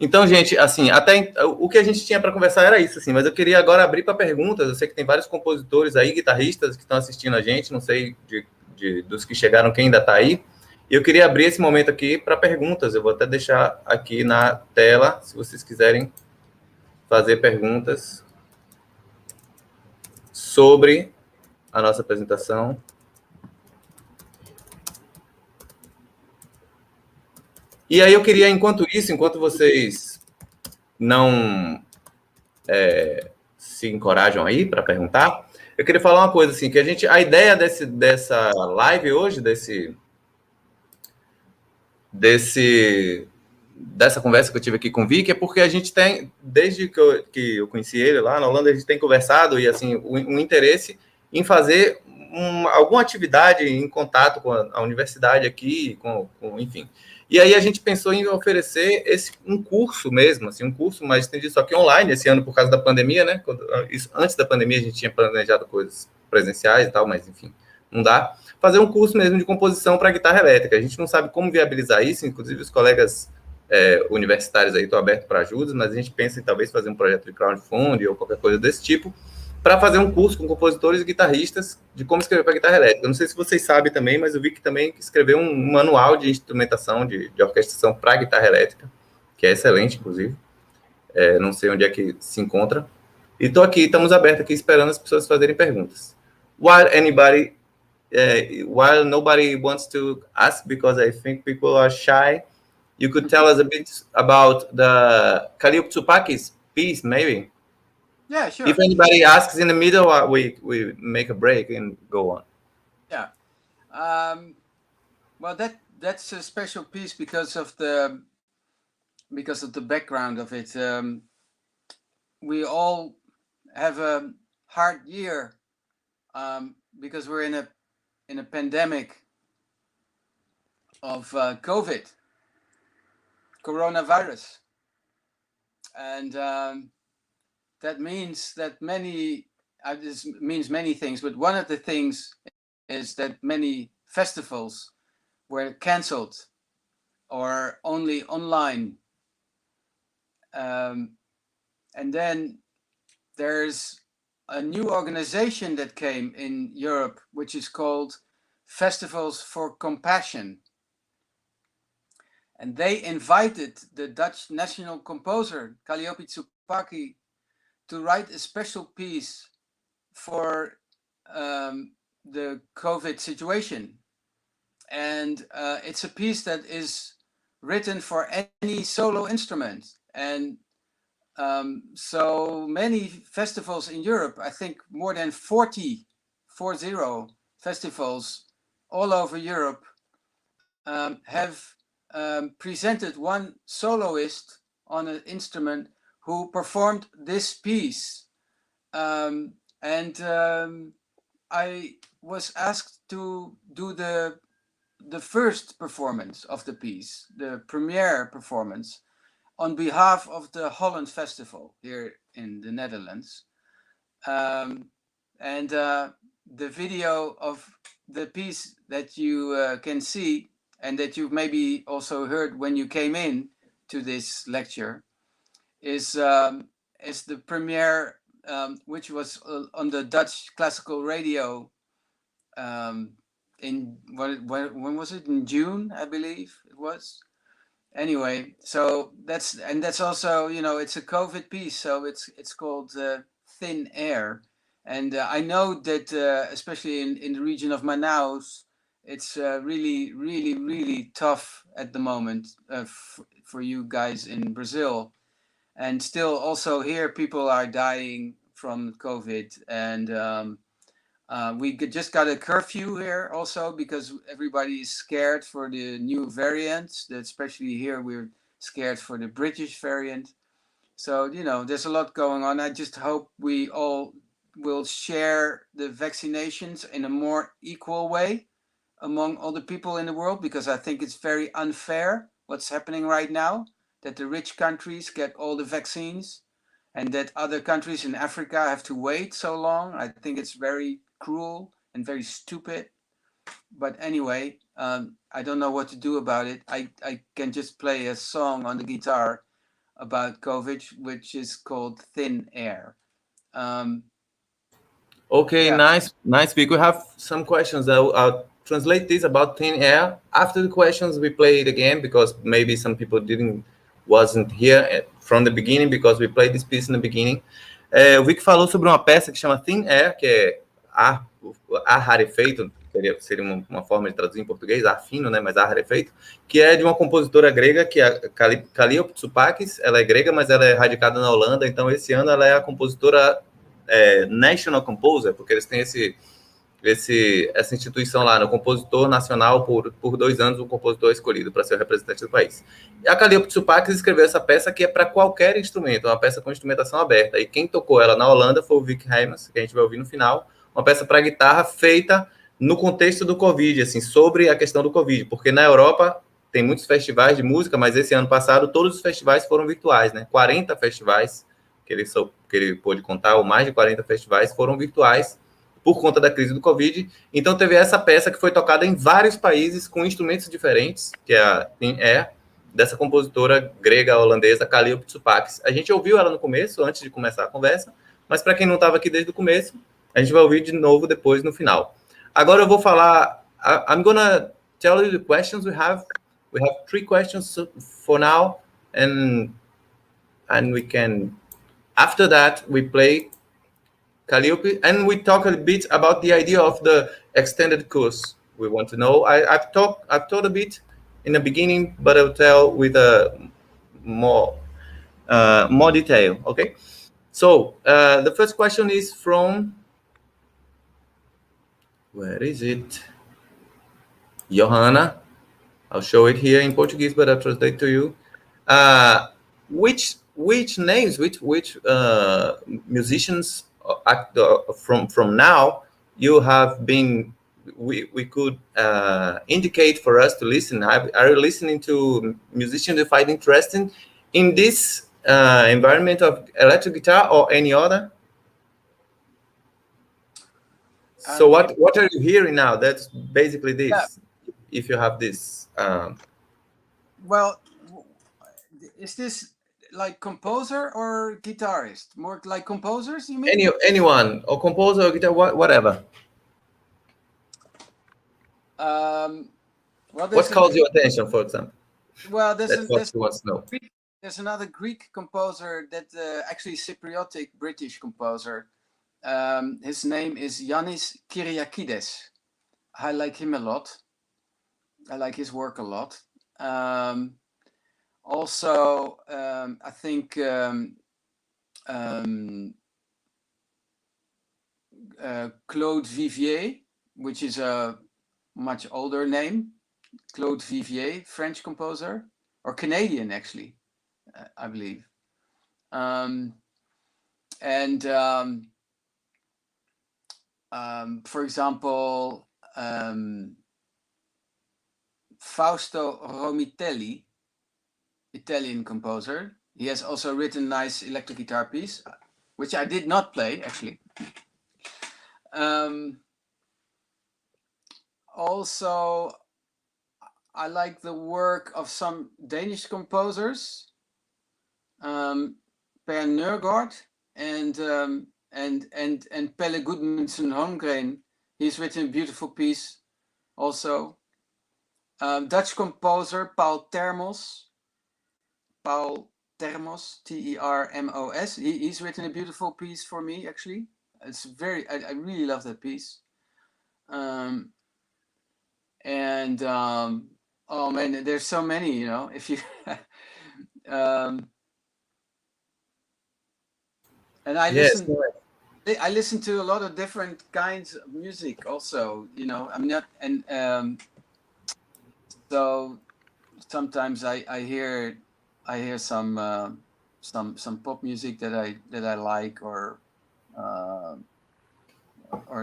Então, gente, assim, até o que a gente tinha para conversar era isso, assim, mas eu queria agora abrir para perguntas. Eu sei que tem vários compositores aí, guitarristas que estão assistindo a gente, não sei dos que chegaram quem ainda está aí. E eu queria abrir esse momento aqui para perguntas. Eu vou até deixar aqui na tela, se vocês quiserem fazer perguntas sobre a nossa apresentação. E aí eu queria, enquanto vocês não se encorajam aí para perguntar, eu queria falar uma coisa, assim, que a ideia dessa live hoje, dessa conversa que eu tive aqui com o Wiek, é porque a gente tem, desde que eu conheci ele lá na Holanda, a gente tem conversado e, assim, um interesse em fazer alguma atividade em contato com a universidade aqui, enfim. E aí a gente pensou em oferecer um curso mesmo, assim, um curso mais estendido, só que online, esse ano por causa da pandemia, né? Antes da pandemia a gente tinha planejado coisas presenciais e tal, mas enfim, não dá. Fazer um curso mesmo de composição para guitarra elétrica. A gente não sabe como viabilizar isso, inclusive os colegas universitários aí estão abertos para ajudas, mas a gente pensa em talvez fazer um projeto de crowdfunding ou qualquer coisa desse tipo, para fazer um curso com compositores e guitarristas de como escrever para guitarra elétrica. Eu não sei se vocês sabem também, mas eu vi que também escreveu um manual de instrumentação, de orquestração para guitarra elétrica, que é excelente, inclusive. Não sei onde é que se encontra. E estamos abertos aqui, esperando as pessoas fazerem perguntas. While nobody wants to ask, because I think people are shy, you could tell us a bit about the Khalil Tsoupaki's piece, maybe? Yeah, sure. If anybody asks in the middle, we make a break and go on. Yeah. Well, that's a special piece because of the background of it. We all have a hard year because we're in a pandemic of coronavirus, and that means that this means many things, but one of the things is that many festivals were cancelled or only online. And then there's a new organization that came in Europe, which is called Festivals for Compassion. And they invited the Dutch national composer, Calliope Tsupaki, to write a special piece for the COVID situation. And it's a piece that is written for any solo instrument. And so many festivals in Europe, I think more than 40 festivals all over Europe have presented one soloist on an instrument who performed this piece. I was asked to do the first performance of the piece, the premiere performance, on behalf of the Holland Festival here in the Netherlands. The video of the piece that you can see and that you've maybe also heard when you came in to this lecture is the premiere, which was on the Dutch classical radio in when was it? In June, I believe it was. Anyway, so that's also, it's a COVID piece, so it's called Thin Air. And I know that especially in the region of Manaus, it's really, really, really tough at the moment for you guys in Brazil. And still also here, people are dying from COVID. And we just got a curfew here also because everybody is scared for the new variants. Especially here, we're scared for the British variant. So, there's a lot going on. I just hope we all will share the vaccinations in a more equal way among all the people in the world, because I think it's very unfair what's happening right now, that the rich countries get all the vaccines and that other countries in Africa have to wait so long. I think it's very cruel and very stupid. But anyway, I don't know what to do about it. I can just play a song on the guitar about COVID, which is called Thin Air. Okay, Yeah. nice speak. We have some questions. I'll translate this about Thin Air. After the questions, we play it again because maybe some people wasn't here from the beginning, because we played this piece in the beginning. O Wiek falou sobre uma peça que chama Thin Air, que é ar rarefeito, seria uma forma de traduzir em português, ar fino, né, mas ar rarefeito, que é de uma compositora grega, que é Calliope Tsupakis. Ela é grega, mas ela é radicada na Holanda, então esse ano ela é a compositora National Composer, porque eles têm essa instituição lá, no compositor nacional, por 2 anos, o compositor escolhido para ser o representante do país. E a Calliope Tsupakis escreveu essa peça que é para qualquer instrumento, uma peça com instrumentação aberta, e quem tocou ela na Holanda foi o Wiek Hijmans, que a gente vai ouvir no final, uma peça para guitarra feita no contexto do Covid, assim, sobre a questão do Covid, porque na Europa tem muitos festivais de música, mas esse ano passado todos os festivais foram virtuais, né? 40 festivais que ele pôde contar, ou mais de 40 festivais foram virtuais por conta da crise do Covid. Então teve essa peça que foi tocada em vários países com instrumentos diferentes, que é a Thin Air, dessa compositora grega holandesa Calliope Tsupakis. A gente ouviu ela no começo, antes de começar a conversa, mas para quem não estava aqui desde o começo, a gente vai ouvir de novo depois no final. Agora eu vou falar, I'm gonna tell you the questions we have. We have 3 questions for now, and we can, after that, we play Calliope, and we talk a bit about the idea of the extended course. We want to know. I've talked a bit in the beginning, but I'll tell with more detail. Okay. So the first question is from, where is it? Johanna. I'll show it here in Portuguese, but I'll translate to you. Which names, which musicians from now you have been, we could indicate for us to listen? Are you listening to musicians you find interesting in this environment of electric guitar or any other? So what are you hearing now? That's basically this. Yeah. If you have this. Well, is this like composer or guitarist? More like composers, you mean? Anyone, or composer or guitar, whatever. Well, what calls your attention, for example? Well, there's another Greek composer that actually Cypriotic British composer. His name is Yannis Kyriakides. I like him a lot. I like his work a lot. Also, I think Claude Vivier, which is a much older name. Claude Vivier, French composer, or Canadian actually, I believe. For example, Fausto Romitelli, Italian composer. He has also written a nice electric guitar piece, which I did not play actually. Also, I like the work of some Danish composers, Per Nørgaard and Pelle Gudmundsen Holmgren. He's written a beautiful piece also. Dutch composer Paul Termos, Termos, he's written a beautiful piece for me actually. It's very, I really love that piece. Oh man, there's so many, you know, if you and I listen to a lot of different kinds of music also, you know. I'm not, and so sometimes I hear some pop music that I like, or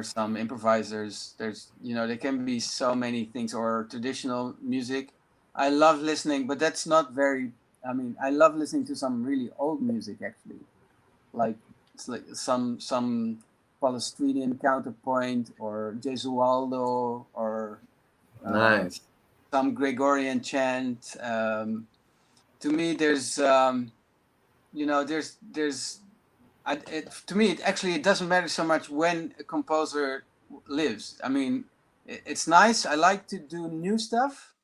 some improvisers. There's, you know, there can be so many things, or traditional music. I love listening, but that's not very, I mean, I love listening to some really old music actually, like it's like some Palestinian counterpoint, or Gesualdo, or nice, some Gregorian chant. To me, there's you know, to me, it doesn't matter so much when a composer lives. I mean, it's nice. I like to do new stuff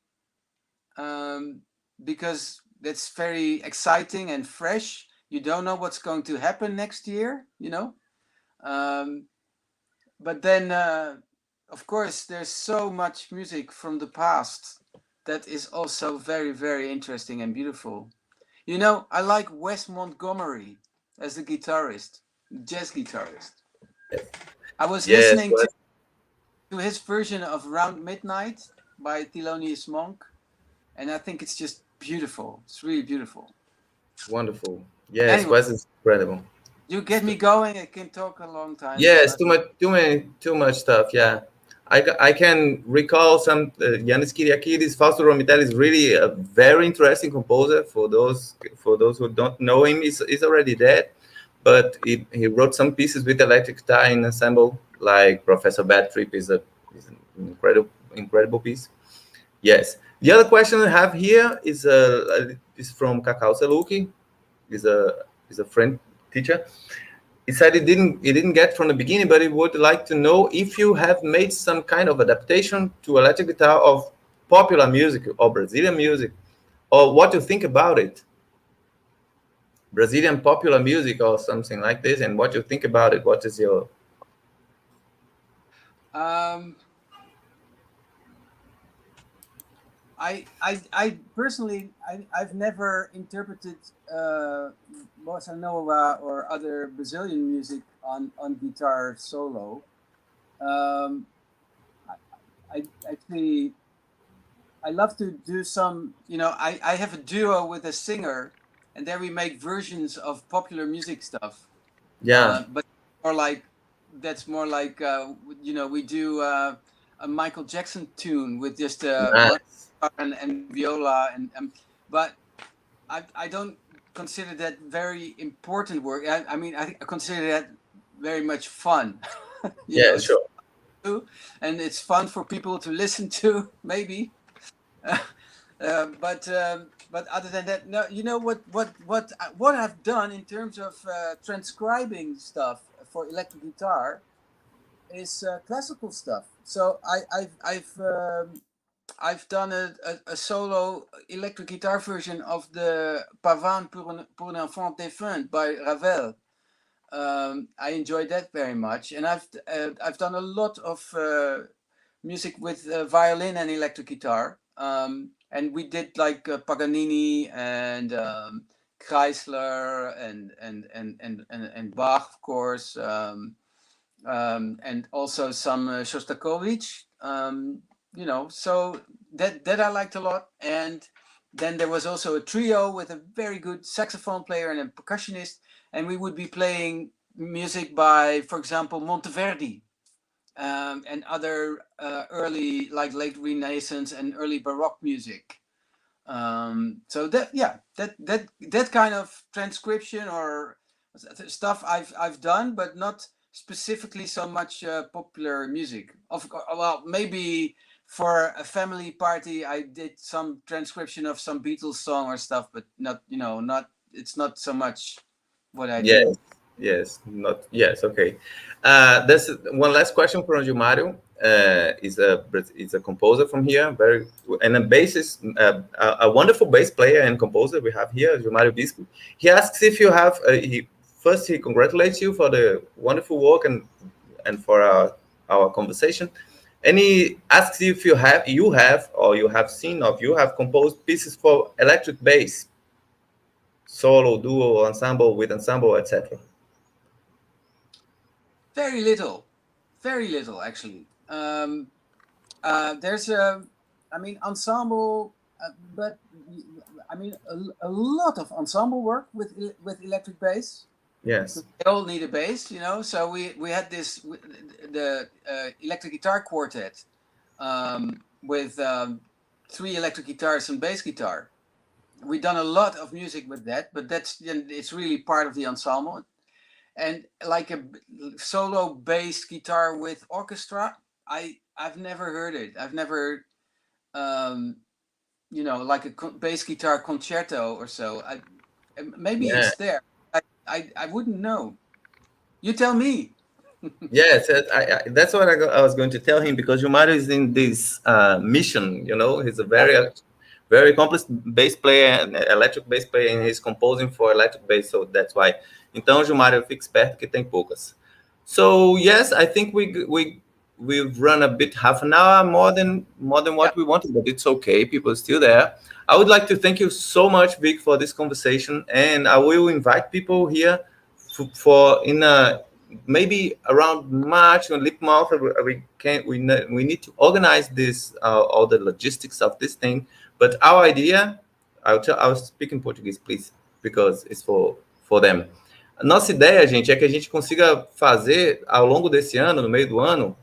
because that's very exciting and fresh. You don't know what's going to happen next year, you know. But then, of course, there's so much music from the past that is also very, very interesting and beautiful. You know, I like Wes Montgomery as a guitarist, jazz guitarist. I was listening to his version of Round Midnight by Thelonious Monk, and I think it's just beautiful. It's really beautiful. Wonderful. Yes, anyway, Wes is incredible. You get me going. I can talk a long time. Yes, too much stuff. Yeah, I can recall some Yannis Kyriakidis. Fausto Romitelli is really a very interesting composer. For those who don't know him, he's already dead, but he wrote some pieces with electric guitar in ensemble, like Professor Bad Trip is an incredible piece. Yes. The other question I have here is from Kakao Seluki. Is a friend teacher. He said he didn't get from the beginning, but he would like to know if you have made some kind of adaptation to electric guitar of popular music or Brazilian music, or what you think about it. Brazilian popular music or something like this, and what you think about it. What is your... I personally, I've never interpreted bossa nova or other Brazilian music on guitar solo. Actually, I love to do some, I have a duo with a singer, and there we make versions of popular music stuff. Yeah. But that's more like, we do a Michael Jackson tune with just Nice. and viola, but I don't consider that very important work. I mean, I consider that very much fun. Yeah, sure. And it's fun for people to listen to, maybe. But other than that, no. You know what I've done in terms of transcribing stuff for electric guitar is classical stuff. So I've done a solo electric guitar version of the Pavane pour un enfant défunt by Ravel. I enjoyed that very much, and I've done a lot of music with violin and electric guitar, and we did like Paganini and Kreisler and Bach, of course, and also some Shostakovich. So that I liked a lot. And then there was also a trio with a very good saxophone player and a percussionist, and we would be playing music by, for example, Monteverdi, and other early, like late Renaissance and early Baroque music. So that kind of transcription or stuff I've done, but not specifically so much popular music. Well, maybe for a family party, I did some transcription of some Beatles song or stuff, but not, it's not so much what I do. Yes, okay. There's one last question from Murail. Is a composer from here, and a bassist, a wonderful bass player and composer we have here, Murail Bispo. He asks if you have. He congratulates you for the wonderful work and for our conversation. And he asks if you have composed pieces for electric bass, solo, duo, ensemble, with ensemble, etc. Very little actually. There's ensemble, but a lot of ensemble work with electric bass. Yes, they all need a bass, So we had the electric guitar quartet with 3 electric guitars and bass guitar. We've done a lot of music with that, but it's really part of the ensemble. And like a solo bass guitar with orchestra, I've never heard it. I've never, like a bass guitar concerto or so. Maybe it's there. I wouldn't know. You tell me. Yes, that's what I was going to tell him, because Murail is in this mission. He's a very accomplished bass player, and electric bass player, and he's composing for electric bass, so that's why. Então, Murail, fica esperto que tem poucas. So yes, I think we've run a bit, half an hour more than what we wanted, but it's okay. People are still there. I would like to thank you so much, Wiek, for this conversation, and I will invite people here for maybe around March or lip month. We need to organize this, all the logistics of this thing. But our idea, I'll speak in Portuguese, please, because it's for them. A nossa ideia, gente, é que a gente consiga fazer ao longo desse ano, no meio do ano,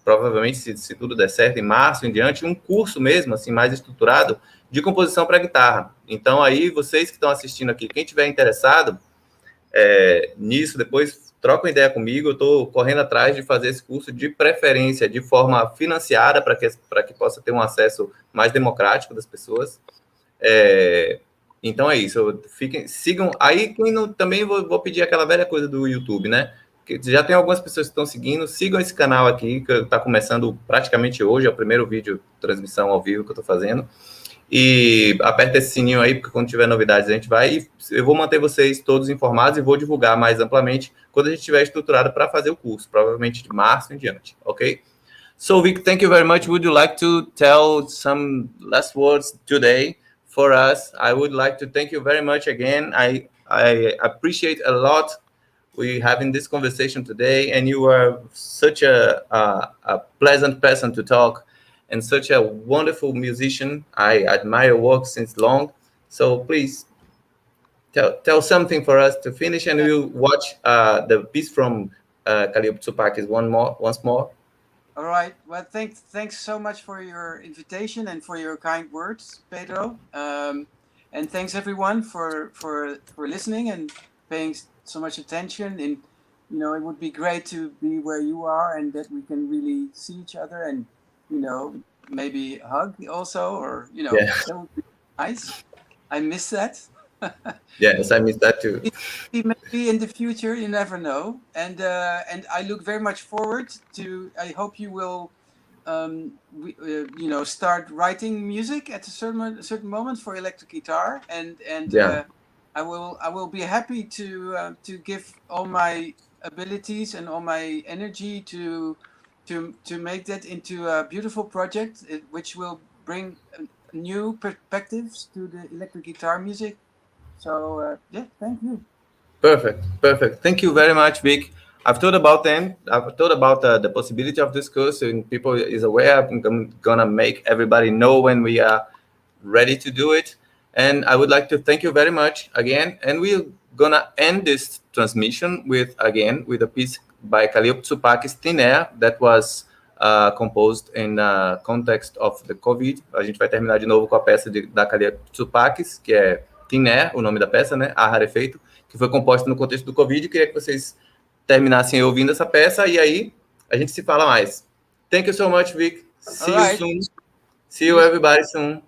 provavelmente, se tudo der certo, em março em diante, um curso mesmo, assim, mais estruturado, de composição para guitarra. Então, aí, vocês que estão assistindo aqui, quem tiver interessado nisso, depois trocam ideia comigo. Eu estou correndo atrás de fazer esse curso, de preferência, de forma financiada, para que possa ter um acesso mais democrático das pessoas. Então é isso. Sigam. Aí também vou pedir aquela velha coisa do YouTube, né? Que já tem algumas pessoas que estão seguindo. Sigam esse canal aqui, que está começando praticamente hoje. É o primeiro vídeo, transmissão ao vivo que eu estou fazendo. E aperta esse sininho aí, porque quando tiver novidades a gente vai. E eu vou manter vocês todos informados e vou divulgar mais amplamente quando a gente estiver estruturado para fazer o curso, provavelmente de março em diante, ok? So, Vic, thank you very much. Would you like to tell some last words today for us? I would like to thank you very much again. I appreciate a lot we having this conversation today, and you are such a pleasant person to talk and such a wonderful musician. I admire your work since long. So please tell something for us to finish, and we'll watch the piece from Khalil Tsupakis once more. All right. Well, thanks so much for your invitation and for your kind words, Pedro. And thanks everyone for listening and paying so much attention. And it would be great to be where you are and that we can really see each other and maybe hug also, or that would be nice. I miss that. Yes, I miss that too. Maybe in the future, you never know. And I look very much forward to. I hope you will, start writing music at a certain moment for electric guitar, and I will be happy to give all my abilities and all my energy to make that into a beautiful project, which will bring new perspectives to the electric guitar music. So thank you. Perfect. Thank you very much, Vic. I've thought about the possibility of this course, and people is aware. I'm gonna make everybody know when we are ready to do it. And I would like to thank you very much again. And we're gonna end this transmission with a piece by Khalil Tsupakis, Thin Air, that was composed in context of the COVID. A gente vai terminar de novo com a peça da Khalil Tsupakis, que é Thin Air, o nome da peça, né? Ar rarefeito, que foi composta no contexto do Covid. Queria que vocês terminassem ouvindo essa peça e aí a gente se fala mais. Thank you so much, Vic. See you soon. See you everybody soon.